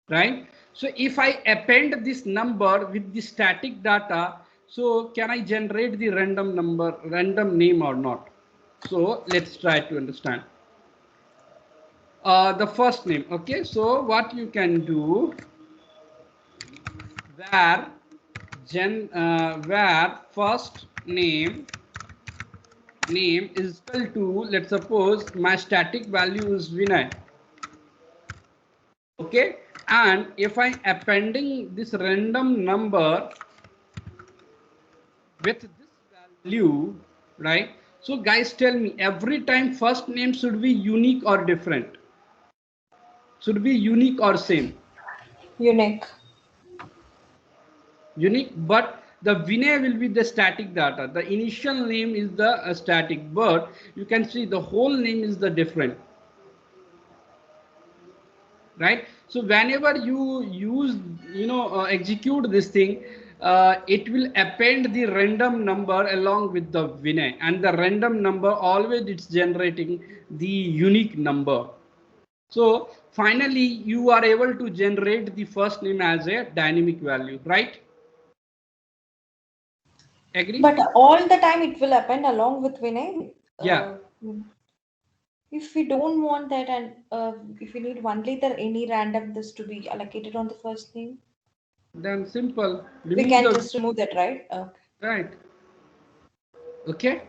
right? So if I append this number with the static data, so can I generate the random number, random name or not? So let's try to understand. The first name. Okay, so what you can do, where where first name is equal to, let's suppose my static value is Vinay. Okay, and if I appending this random number with this value, right? So guys, tell me, every time first name should be unique or different? Should be unique or same? Unique. Unique, but the Vinay will be the static data. The initial name is the static, but you can see the whole name is the different, right? So whenever you use, execute this thing, it will append the random number along with the Vinay, and the random number always it's generating the unique number. So finally you are able to generate the first name as a dynamic value, right? Agree? But all the time it will append along with Vinay. Yeah. If we don't want that, and if we need only the any random this to be allocated on the first name, Then simple, we remove can the, just remove that, right? right. Okay,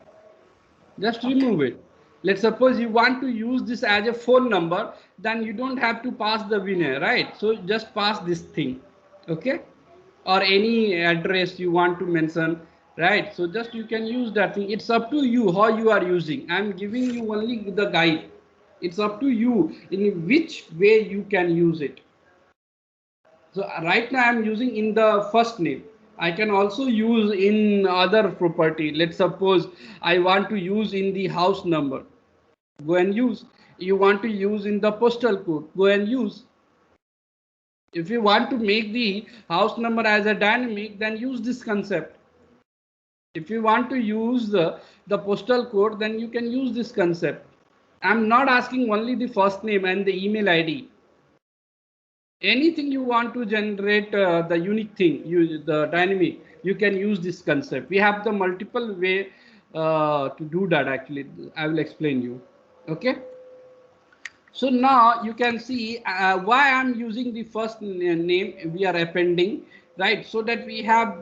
just Okay. remove it. Let's suppose you want to use this as a phone number, then you don't have to pass the winner, right? So just pass this thing, okay, or any address you want to mention, right? So just you can use that thing. It's up to you how you are using. I'm giving you only the guide. It's up to you in which way you can use it. So right now I'm using in the first name. I can also use in other property. Let's suppose I want to use in the house number. Go and use. You want to use in the postal code. Go and use. If you want to make the house number as a dynamic, then use this concept. If you want to use the postal code, then you can use this concept. I'm not asking only the first name and the email ID. Anything you want to generate the unique thing, the dynamic, you can use this concept. We have the multiple way to do that. Actually, I will explain you. Okay, so now you can see why I'm using the first name we are appending, right? So that we have,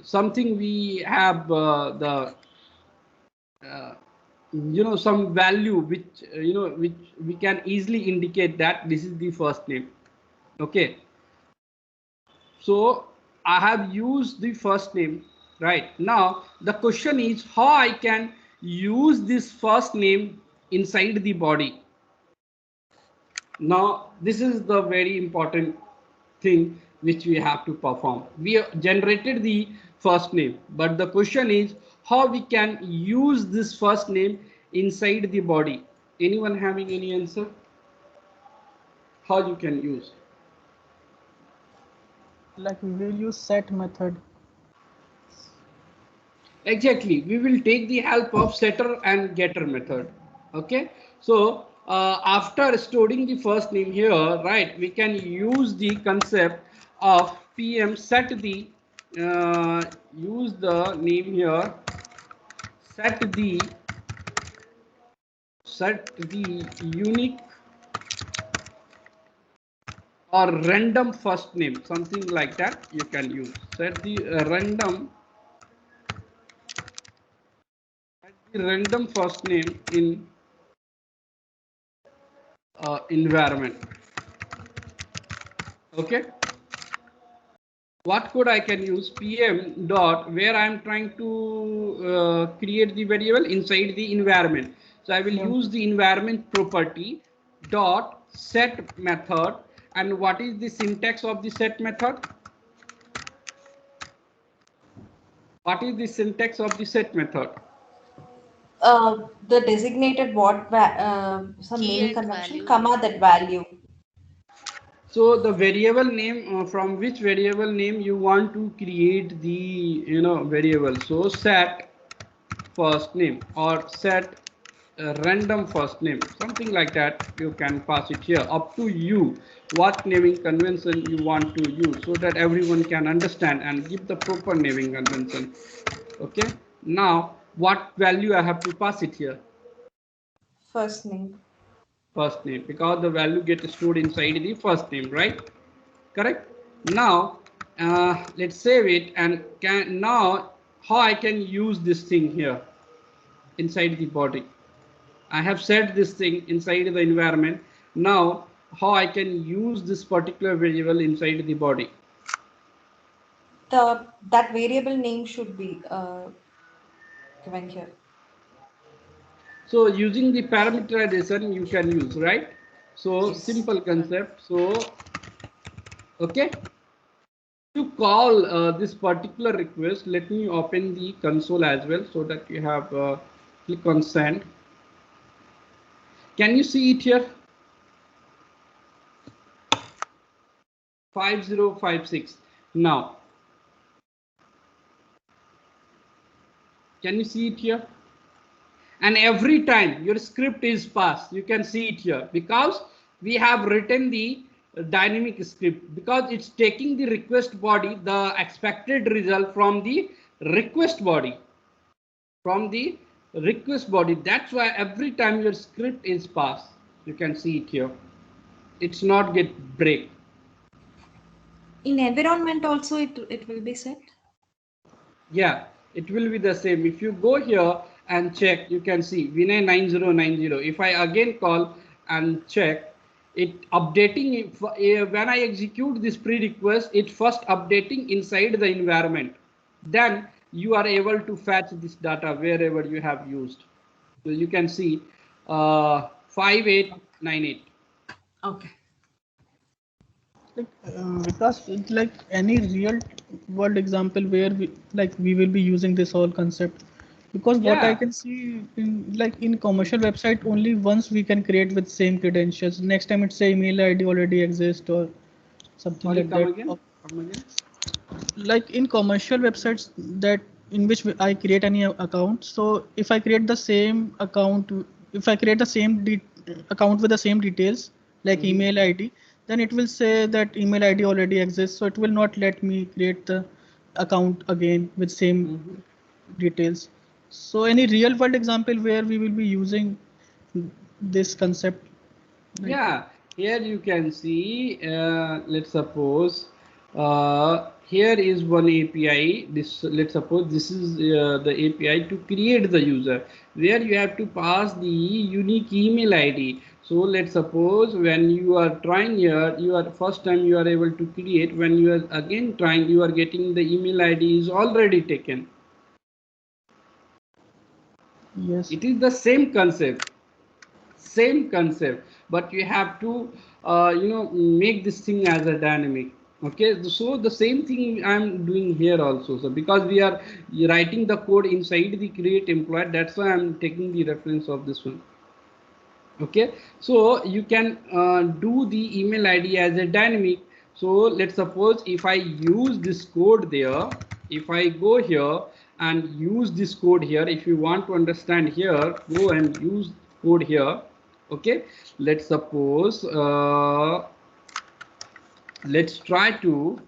something, we have the uh, some value which which we can easily indicate that this is the first name. Okay, so I have used the first name. Right now the question is how I can use this first name inside the body. Now this is the very important thing which we have to perform. We have generated the first name, but the question is how we can use this first name inside the body. Anyone having any answer? How you can use? Like we will use set method. Exactly, we will take the help of setter and getter method. Okay, so after storing the first name here, right, we can use the concept of pm set the use the name here, set the unique or random first name, something like that you can use. Set the random first name in environment. Okay, what code I can use? PM dot, where I am trying to create the variable inside the environment. So I will Yeah. use the environment property dot set method. And what is the syntax of the set method? What is the syntax of the set method? The designated some Key naming and convention, value. comma that value. So the variable name, from which variable name you want to create the variable. So set first name or set random first name, something like that. You can pass it here. Up to you what naming convention you want to use, so that everyone can understand and give the proper naming convention. Okay. Now what value I have to pass it here? First name. First name, because the value gets stored inside the first name, right? Correct. Now let's save it. And now how I can use this thing here inside the body? I have set this thing inside the environment. Now how I can use this particular variable inside the body? That variable name should be given here. So using the parameterization you can use, right? So Yes. simple concept. So okay, to call this particular request, let me open the console as well, so that you have click on send. Can you see it here? 5056. Now can you see it here? And every time your script is passed, you can see it here, because we have written the dynamic script, because it's taking the request body, the expected result from the request body, that's why every time your script is passed, you can see it here, it's not get break. In environment also it will be set. Yeah, it will be the same. If you go here and check, you can see Vinay 9090. If I again call and check, it updating when I execute this pre-request, it first updating inside the environment. Then you are able to fetch this data wherever you have used. So you can see 5898. Okay. Like because it's like any real world example where we will be using this whole concept, because what I Yeah. can see in commercial website, only once we can create with same credentials. Next time it's say email ID already exists or something Sorry, like come that. again. Come again. Like in commercial websites that in which I create any account. So if I create the same account, if I create the same account with the same details like Mm-hmm. email ID, then it will say that email ID already exists. So it will not let me create the account again with same Mm-hmm. details. So any real world example where we will be using this concept, like Yeah, here you can see, let's suppose here is one API. This, let's suppose this is the API to create the user, where you have to pass the unique email ID. So let's suppose when you are trying here, you are first time you are able to create. When you are again trying, you are getting the email ID is already taken. yes. It is the same concept, but you have to make this thing as a dynamic. Okay, so the same thing I'm doing here also. So because we are writing the code inside the create employee, that's why I'm taking the reference of this one. Okay, so you can do the email ID as a dynamic. So let's suppose if I use this code there, if I go here and use this code here, if you want to understand here, go and use code here. Okay, let's suppose let's try to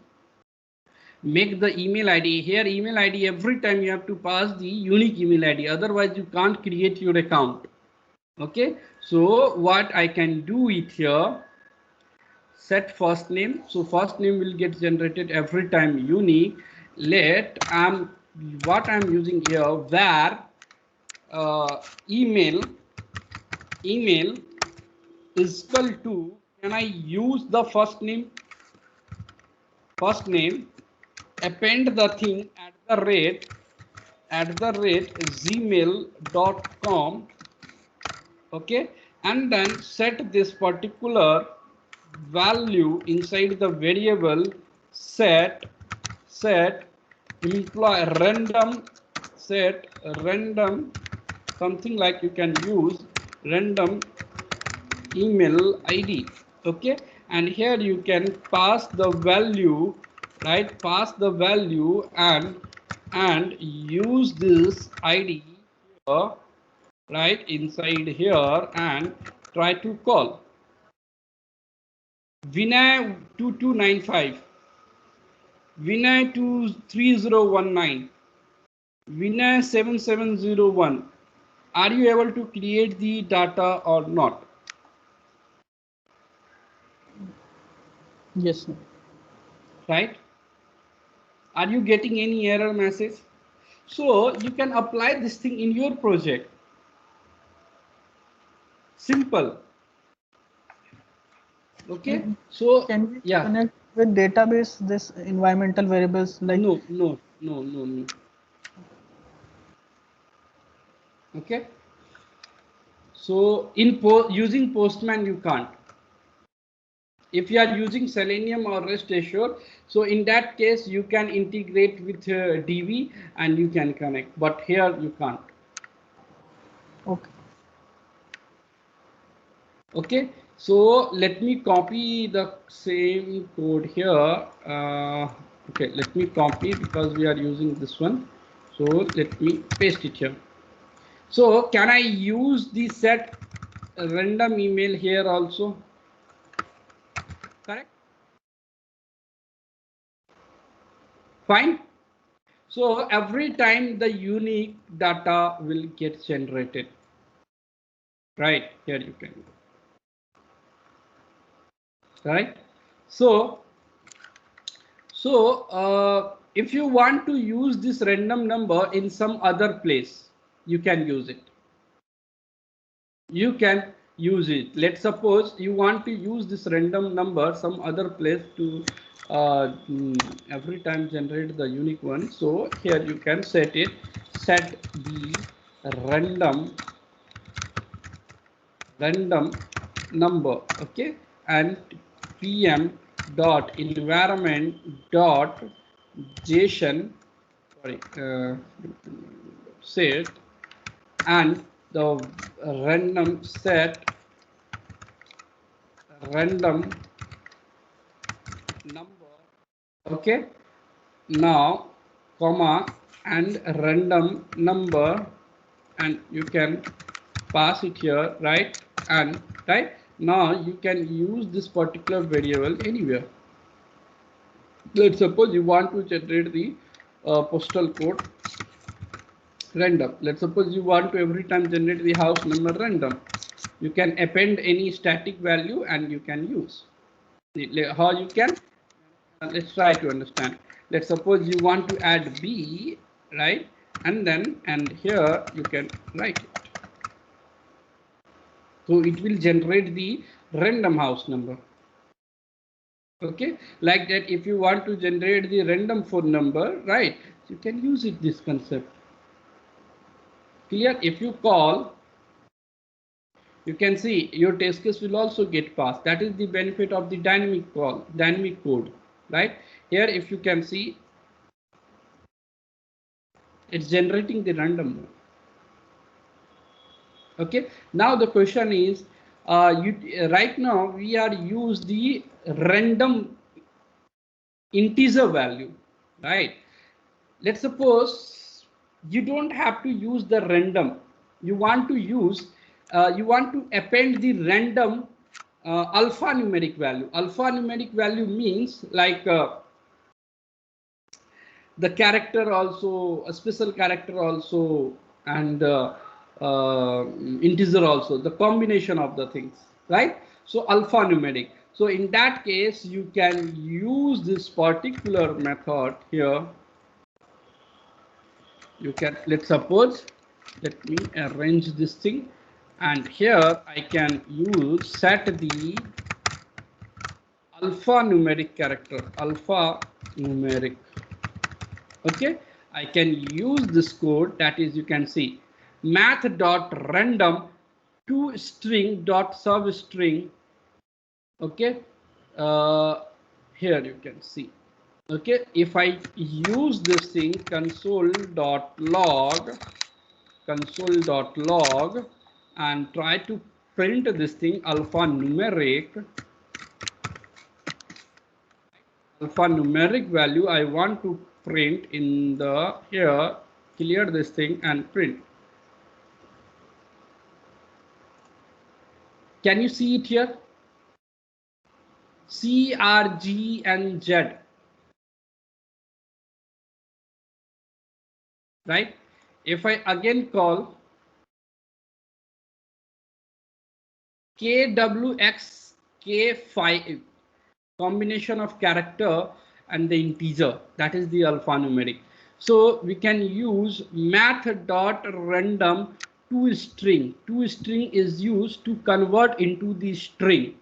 make the email ID here. Email ID, every time you have to pass the unique email ID, otherwise you can't create your account. Okay, so what I can do it here, set first name. So first name will get generated every time unique. Let what I'm using here, where email is equal to, can I use the first name, append the thing at the rate gmail.com, okay, and then set this particular value inside the variable set employee random, set random, something like you can use random email id, okay, and here you can pass the value, right, pass the value and use this id here, right, inside here, and try to call Vinay 2295, Vinay 23019, Vinay 7701. Are you able to create the data or not? Yes, sir. Right? Are you getting any error message? So you can apply this thing in your project. Simple. Okay. And So can we yeah. connect with database this environmental variables like? No. Okay. So in using Postman you can't. If you are using Selenium or REST Assure, so in that case you can integrate with DB and you can connect, but here you can't. Okay. Okay, so let me copy the same code here. Okay, let me copy because we are using this one. So let me paste it here. So can I use the set random email here also? Correct? Fine. So every time the unique data will get generated. Right, here you can go. Right. So if you want to use this random number in some other place, you can use it. You can use it. Let's suppose you want to use this random number some other place to every time generate the unique one. So here you can set it, set the random number, okay, and pm dot environment dot json, sorry, set, and the random set random number, okay, now comma and random number, and you can pass it here, right, and right now you can use this particular variable anywhere. Let's suppose you want to generate the postal code random. Let's suppose you want to every time generate the house number random. You can append any static value and you can use. How you can? Let's try to understand. Let's suppose you want to add B, right? And here you can write it. So it will generate the random house number. Okay, like that. If you want to generate the random phone number, right? You can use it, this concept. Clear? If you call, you can see your test case will also get passed. That is the benefit of the dynamic call, dynamic code, right? Here, if you can see, it's generating the random one. Okay, now the question is, right now we are use the random integer value, right? Let's suppose you don't have to use the random. You want to use, you want to append the random alphanumeric value. Alphanumeric value means like the character also, a special character also, and integer also, the combination of the things, right? So alphanumeric. So in that case, you can use this particular method here. You can, let's suppose, let me arrange this thing, and here I can use set the alphanumeric character, alphanumeric. Okay, I can use this code, that is, you can see math dot random to string dot substring. Okay, here you can see. Okay, if I use this thing console.log and try to print this thing alphanumeric value I want to print in the here, clear this thing and print. Can you see it here? C, R, G and Z, right? If I again call KWX K5, combination of character and the integer, that is the alphanumeric. So we can use math dot random to string. To string is used to convert into the string.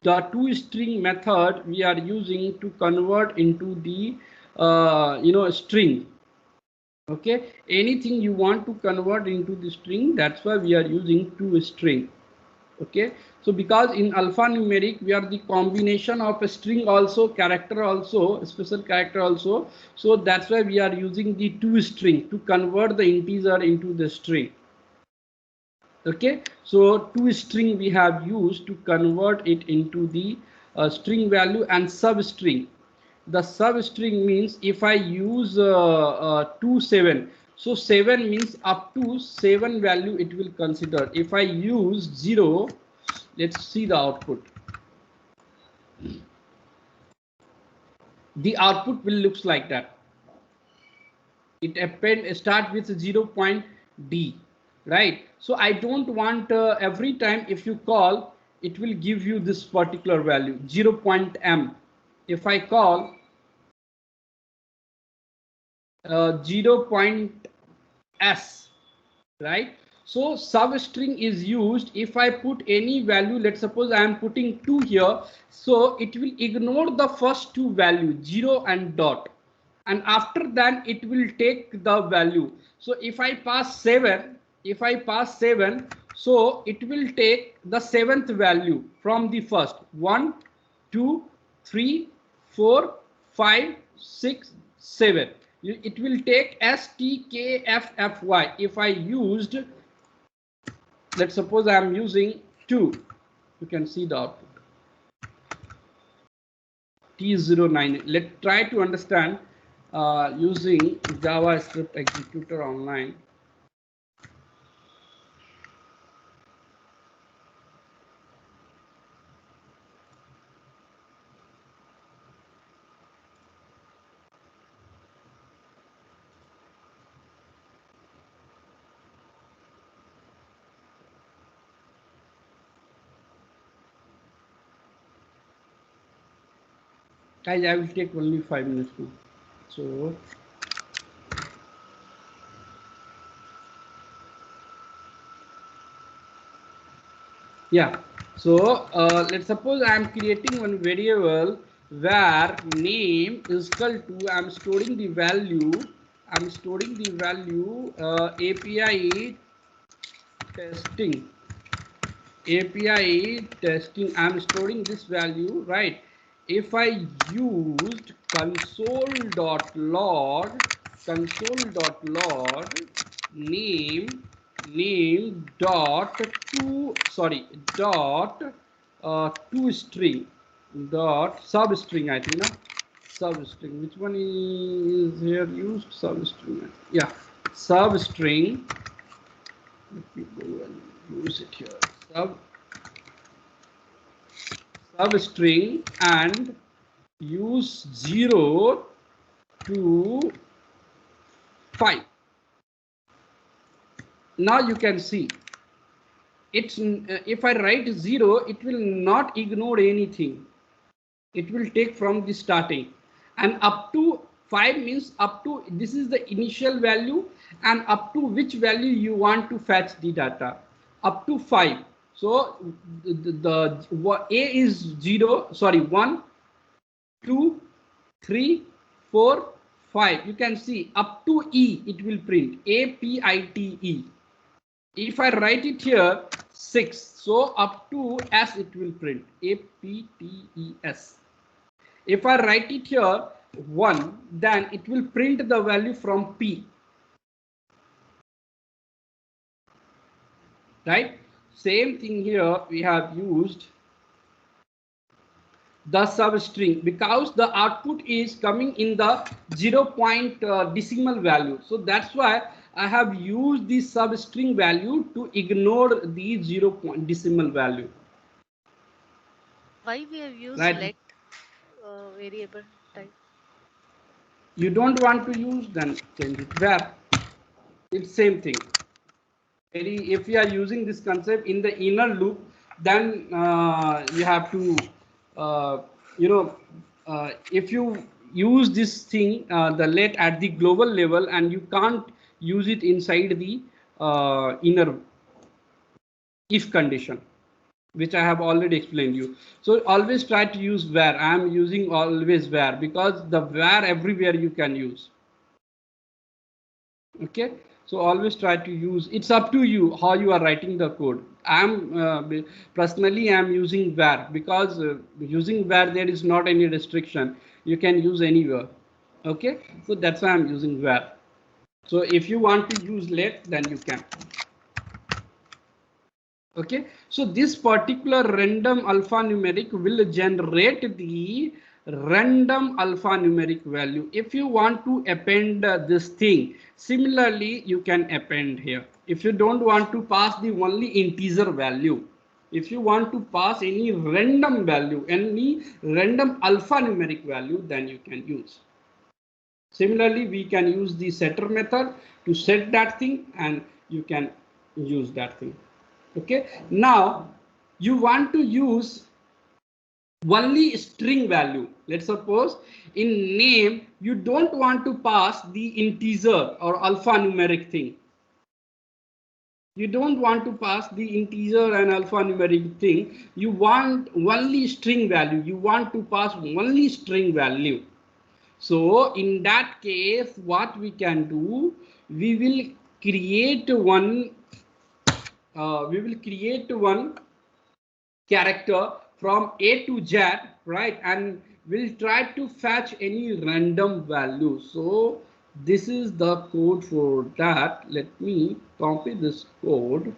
The to string method we are using to convert into the string. Okay, anything you want to convert into the string, that's why we are using to string. Okay, so because in alphanumeric we are the combination of a string also, character also, special character also, so that's why we are using the to string to convert the integer into the string. Okay, so to string we have used to convert it into the string value and substring. The substring means if I use 7, so 7 means up to 7 value it will consider. If I use 0, let's see the output. The output will looks like that. It start with 0 point D, right? So I don't want every time if you call, it will give you this particular value 0 point M. If I call 0 point S, right? So substring is used if I put any value. Let's suppose I am putting 2 here, so it will ignore the first two values 0 and dot, and after that it will take the value. So if I pass 7, so it will take the seventh value from the first 1 2 3 4 5 6 7. It will take STKFFY. If I used, let's suppose I am using 2, you can see the output T09. Let's try to understand using JavaScript executor online. Guys, I will take only 5 minutes now. So yeah, so let's suppose I am creating one variable where name is equal to, I'm storing the value API testing I'm storing this value, right? If I used console.log name dot to dot to string dot substring, I think, no? Substring, which one is here used? Substring, yeah, substring. Let me go and use it here. Substring and use 0 to 5. Now you can see it's if I write 0, it will not ignore anything. It will take from the starting, and up to 5 means up to, this is the initial value, and up to which value you want to fetch the data, up to 5. So A is 0, sorry, 1, 2, 3, 4, 5. You can see up to E it will print APITE. If I write it here 6, so up to S it will print APTES. If I write it here 1, then it will print the value from P. Right? Same thing here, we have used the substring because the output is coming in the 0 point decimal value. So that's why I have used the substring value to ignore the 0 point decimal value. Why we have used Right? let variable type? You don't want to use, then change it where. It's same thing. If you are using this concept in the inner loop, then you have to uh, you know if you use this thing, the let at the global level, and you can't use it inside the inner if condition, which I have already explained you. So always try to use where. I am using always where because the where everywhere you can use. Okay, so always try to use, it's up to you how you are writing the code. I'm personally I'm using var because using var there is not any restriction, you can use anywhere. Okay, so that's why I'm using var. So if you want to use let, then you can. Okay, so this particular random alphanumeric will generate the random alphanumeric value. If you want to append this thing, similarly you can append here. If you don't want to pass the only integer value, if you want to pass any random value, any random alphanumeric value, then you can use. Similarly, we can use the setter method to set that thing, and you can use that thing. Okay, now you want to use only string value. Let's suppose in name you don't want to pass the integer or alphanumeric thing. You don't want to pass the integer and alphanumeric thing. You want only string value. You want to pass only string value. So in that case, what we can do, we will create one. Character from A to Z, right? And we'll try to fetch any random value. So this is the code for that. Let me copy this code.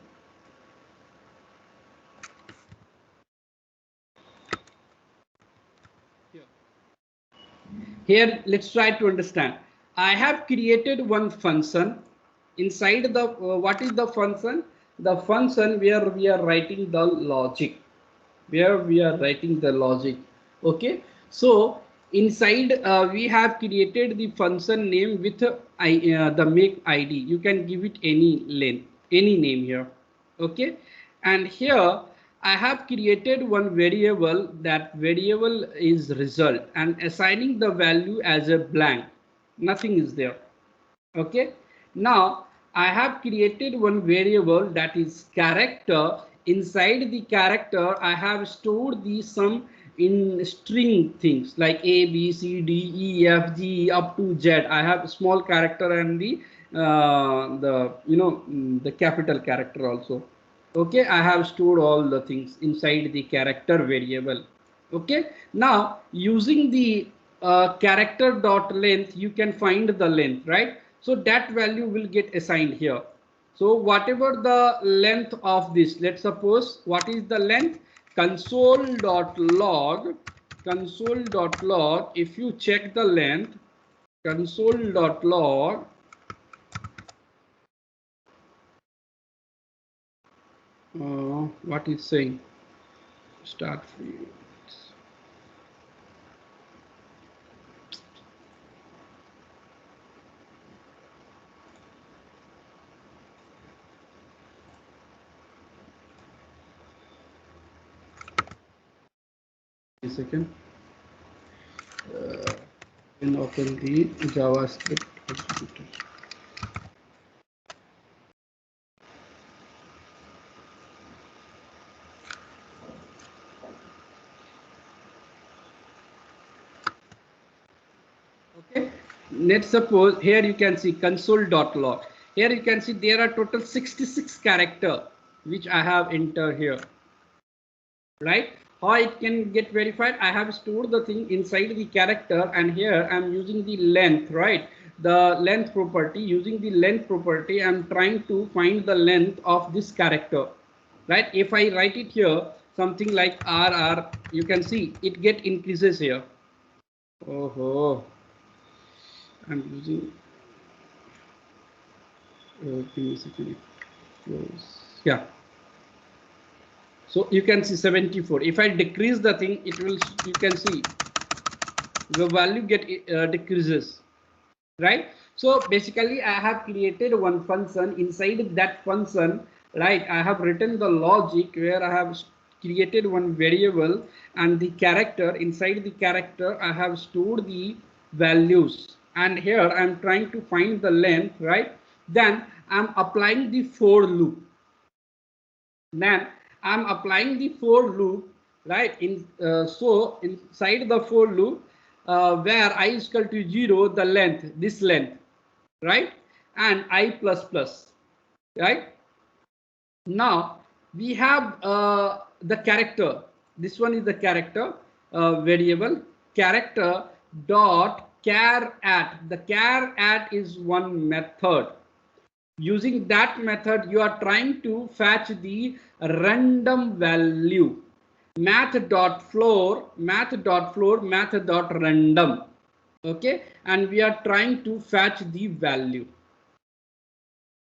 Here, let's try to understand. I have created one function. Inside the, what is the function? The function where we are writing the logic. Okay, so inside we have created the function name with the make id. You can give it any length, any name here. Okay, and here I have created one variable. That variable is result, and assigning the value as a blank. Nothing is there. Okay, now I have created one variable that is character. Inside the character I have stored the some in string things like a b c d e f g up to z. I have small character and the capital character also. Okay, I have stored all the things inside the character variable. Okay, now using the character dot length, you can find the length, right? So that value will get assigned here. So whatever the length of this, let's suppose, what is the length? Console.log, console.log, if you check the length, console.log, what is saying? Start free. A second. and open the JavaScript executor. Okay, let's suppose here you can see console.log. Here you can see there are total 66 character which I have entered here. Right, how it can get verified? I have stored the thing inside the character, and here I'm using the length, right? The length property. Using the length property, I'm trying to find the length of this character, right? If I write it here something like RR, you can see it get increases here. Oh, I'm using give me a second. Yeah, so you can see 74. If I decrease the thing, it will, you can see the value get decreases, right? So basically I have created one function. Inside that function, right, I have written the logic where I have created one variable, and the character, inside the character I have stored the values, and here I'm trying to find the length, right? Then I'm applying the for loop. Then I'm applying the for loop, right? So inside the for loop, where I is equal to 0, the length, this length, right? And I plus plus, right? Now we have the character. This one is the character variable, character dot char at. The char at is one method. Using that method, you are trying to fetch the random value. Math.floor, math.floor, math.random. Okay, and we are trying to fetch the value.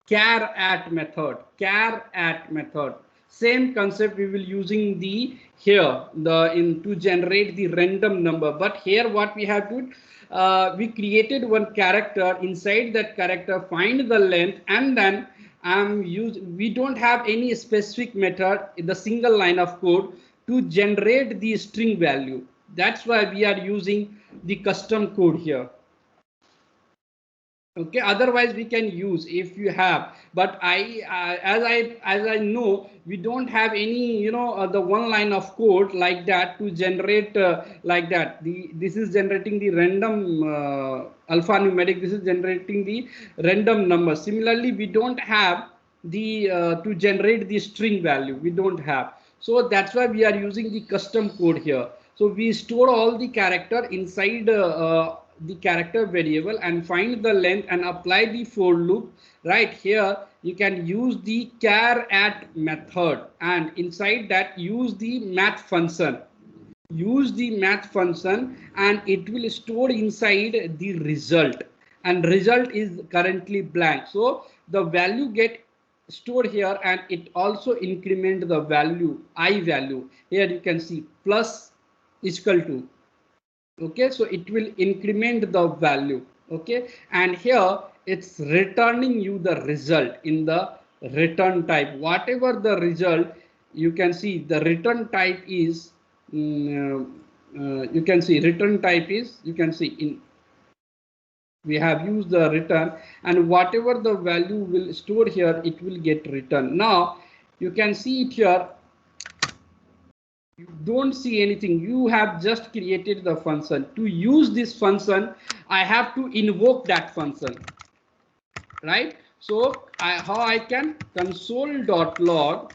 Char at method, char at method. Same concept we will using the here the in to generate the random number. But here what we have to we created one character. Inside that character, find the length, and then we don't have any specific method in the single line of code to generate the string value. That's why we are using the custom code here. Okay, otherwise we can use if you have, but as I know, we don't have any, the one line of code like that to generate like that. This is generating the random alphanumeric, this is generating the random number. Similarly, we don't have the to generate the string value, we don't have. So that's why we are using the custom code here. So we store all the character inside the character variable and find the length and apply the for loop. Right here you can use the char at method, and inside that use the math function. Use the math function, and it will store inside the result, and result is currently blank, so the value get stored here, and it also increment the value, I value. Here you can see plus is equal to, okay, so it will increment the value. Okay, and here it's returning you the result in the return type, whatever the result. You can see the return type is you can see return type is, you can see in, we have used the return, and whatever the value will store here, it will get returned. Now you can see it here, you don't see anything, you have just created the function. To use this function, I have to invoke that function, right? So how I can console.log,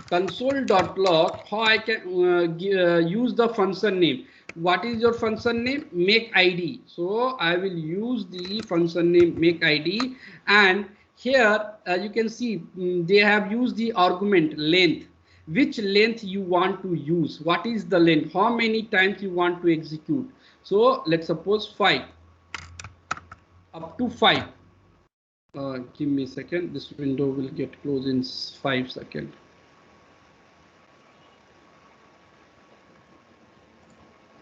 how I can use the function name. What is your function name? Make id. So I will use the function name make id, and here you can see they have used the argument length. Which length you want to use, what is the length, how many times you want to execute. So let's suppose 5, up to 5. Give me a second, this window will get closed in 5 seconds.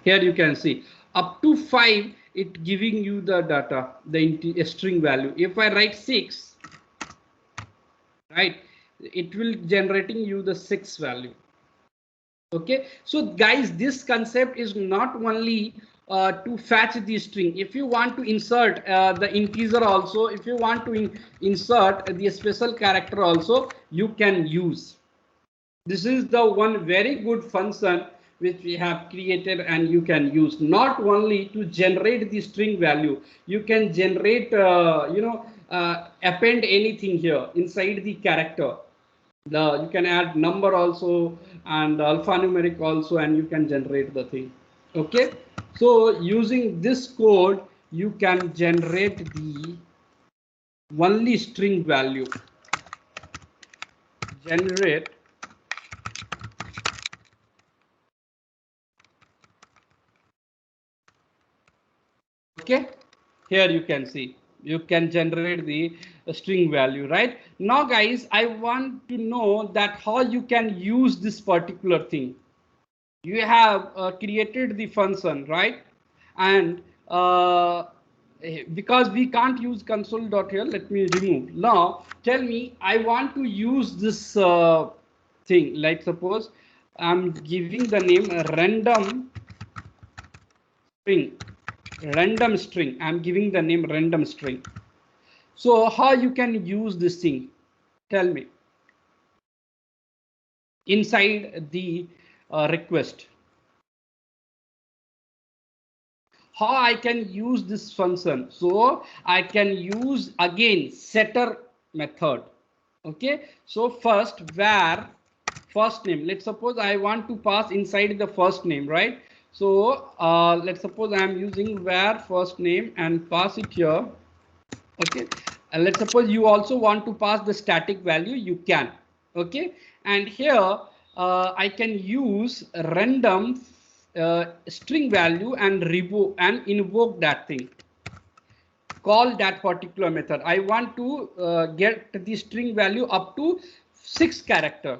Here you can see up to 5, it giving you the data, the string value. If I write 6, right, it will generating you the 6 value. Okay, so guys, this concept is not only to fetch the string. If you want to insert the integer also, if you want to insert the special character also, you can use. This is the one very good function which we have created, and you can use not only to generate the string value, you can generate append anything here inside the character. You can add number also and alphanumeric also, and you can generate the thing. Okay, so using this code you can generate the only string value. Generate. Okay, here you can see you can generate the string value. Right now guys, I want to know that how you can use this particular thing. You have created the function, right? And because we can't use console dot here, let me remove. Now tell me, I want to use this thing, like suppose I'm giving the name string random string. I'm giving the name random string. So how you can use this thing, tell me, inside the request. How I can use this function? So I can use again setter method. Okay, so first var first name. Let's suppose I want to pass inside the first name, right? So let's suppose I am using var first name and pass it here. Okay, and let's suppose you also want to pass the static value, you can. Okay, and here I can use random string value and revoke and invoke that thing, call that particular method. I want to get the string value up to 6 character,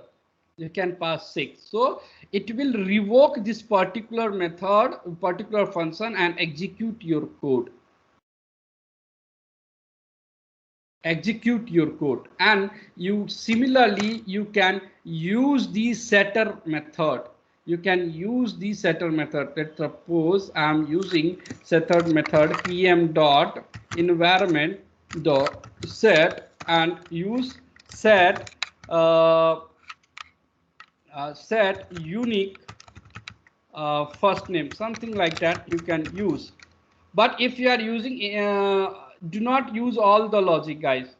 you can pass 6. So it will revoke this particular method, particular function, and execute your code. Execute your code. And you similarly you can use the setter method. You can use the setter method. Let's suppose I'm using setter method pm dot environment dot set and use set set unique first name, something like that you can use. But if you are using do not use all the logic, guys,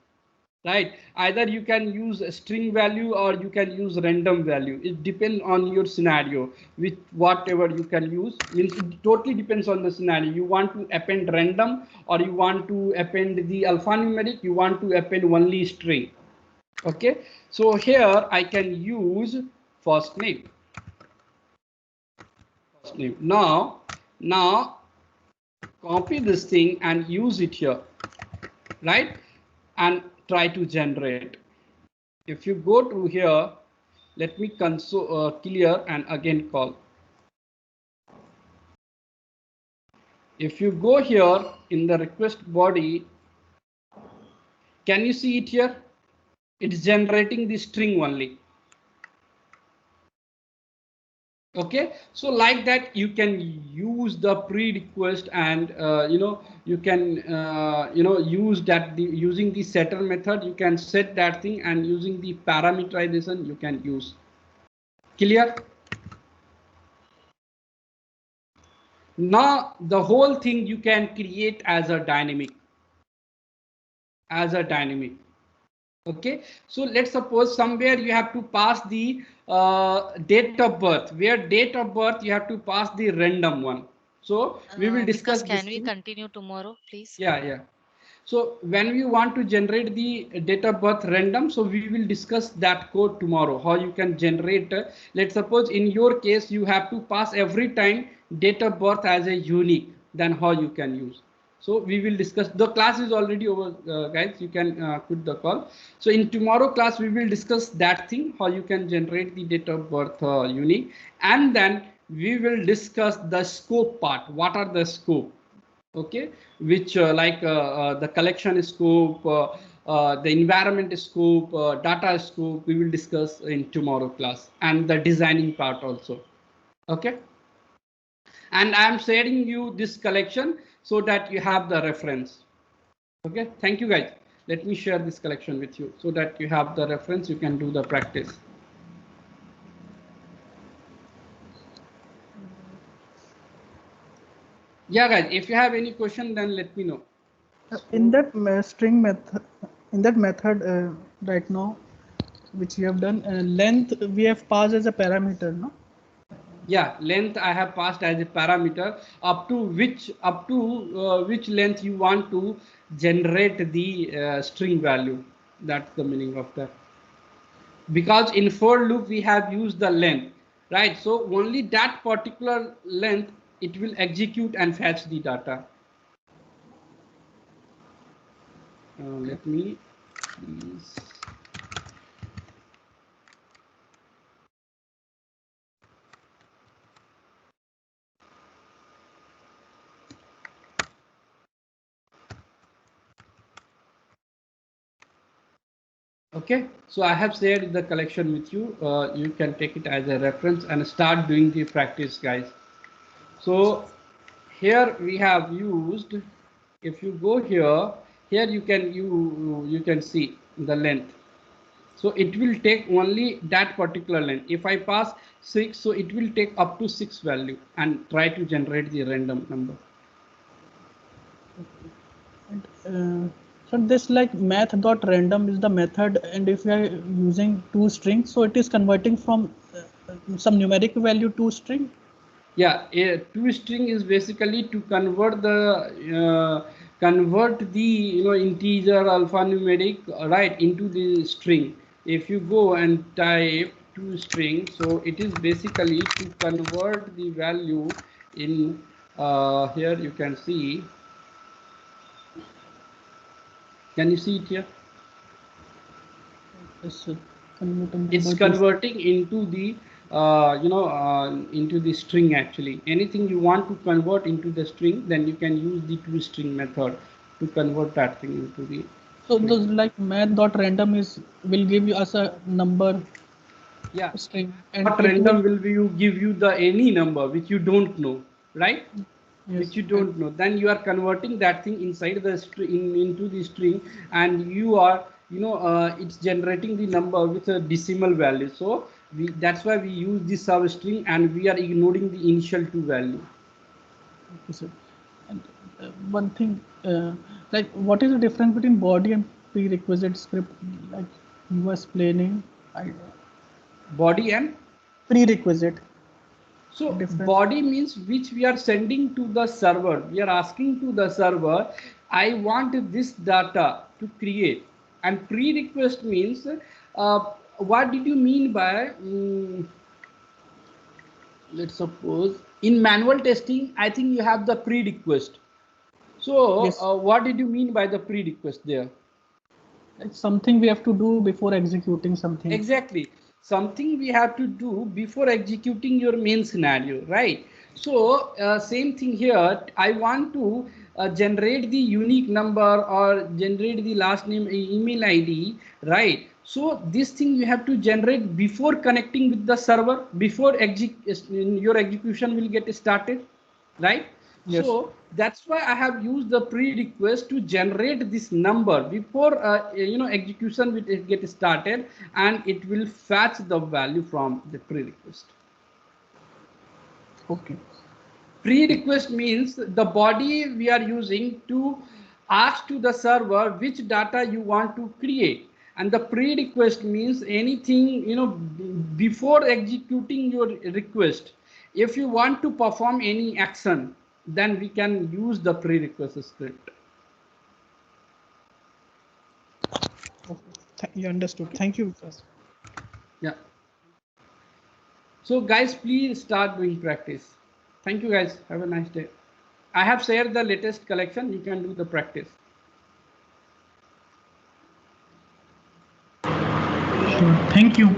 right? Either you can use a string value or you can use random value. It depends on your scenario. With whatever you can use, means it totally depends on the scenario. You want to append random, or you want to append the alphanumeric, you want to append only string. Okay, so here I can use first name. Now copy this thing and use it here, right? And try to generate. If you go to here, let me console clear and again call. If you go here in the request body, can you see it here? It's generating the string only. Okay, so like that you can use the pre-request, and you can use that using the setter method. You can set that thing, and using the parameterization you can use. Clear? Now the whole thing you can create as a dynamic. Okay, so let's suppose somewhere you have to pass the date of birth, where date of birth you have to pass the random one. So we will discuss Because this can we thing. continue tomorrow, please? Yeah. So when we want to generate the date of birth random, so we will discuss that code tomorrow, how you can generate. Let's suppose in your case you have to pass every time date of birth as a unique, then how you can use. So we will discuss. The class is already over, guys. You can quit the call. So in tomorrow class we will discuss that thing, how you can generate the date of birth unique, and then we will discuss the scope part. What are the scope? Okay, which the collection scope, the environment scope, data scope, we will discuss in tomorrow class, and the designing part also. Okay, And I am sharing you this collection so that you have the reference. Okay, thank you guys. Let me share this collection with you so that you have the reference, you can do the practice. Yeah guys, if you have any question, then let me know. In that string method, in that method right now, which you have done, length we have passed as a parameter, no? Yeah, length I have passed as a parameter up to which length you want to generate the string value. That's the meaning of that. Because in for loop we have used the length, right? So only that particular length it will execute and fetch the data. Let me please. Okay, so I have shared the collection with you. You can take it as a reference and start doing the practice, guys. So here we have used, if you go here, here you can see the length. So it will take only that particular length. If I pass 6, so it will take up to 6 value and try to generate the random number. And, so this like math dot random is the method, and if we are using two strings, so it is converting from some numeric value to string. Yeah, a to string is basically to convert the integer alphanumeric right into the string. If you go and type to string, so it is basically to convert the value in here you can see. Can you see it here? Yes, converting It's number to converting into the into the string. Actually, anything you want to convert into the string, then you can use the toString method to convert that thing into the so string. those like math dot random is will give you us a number Yeah, string, and not it will, random will be you give you the any number which you don't know, right? Which yes, you and don't know, then you are converting that thing inside the string into the string, and you are it's generating the number with a decimal value. So that's why we use this substring and we are ignoring the initial two value. okay, sir. And one thing, like what is the difference between body and prerequisite script? Like you were explaining, I Body and prerequisite so difference. body means which we are sending to the server. We are asking to the server, I want this data to create. And pre-request means, what did you mean by, let's suppose, in manual testing, I think you have the pre-request. So Yes, what did you mean by the pre-request there? like something we have to do before executing something. Exactly. Something we have to do before executing your main scenario, right? So same thing here. I want to generate the unique number or generate the last name email ID, right? So this thing you have to generate before connecting with the server, before your execution will get started, right? Yes, So that's why I have used the pre-request to generate this number before execution will get started, and it will fetch the value from the pre-request. okay. Pre-request means the body we are using to ask to the server which data you want to create, and the pre-request means anything before executing your request. If you want to perform any action, then we can use the pre-request script. Okay. You understood. Thank you, Vikas. Yeah. So guys, please start doing practice. Thank you guys. Have a nice day. I have shared the latest collection. You can do the practice. Sure. Thank you.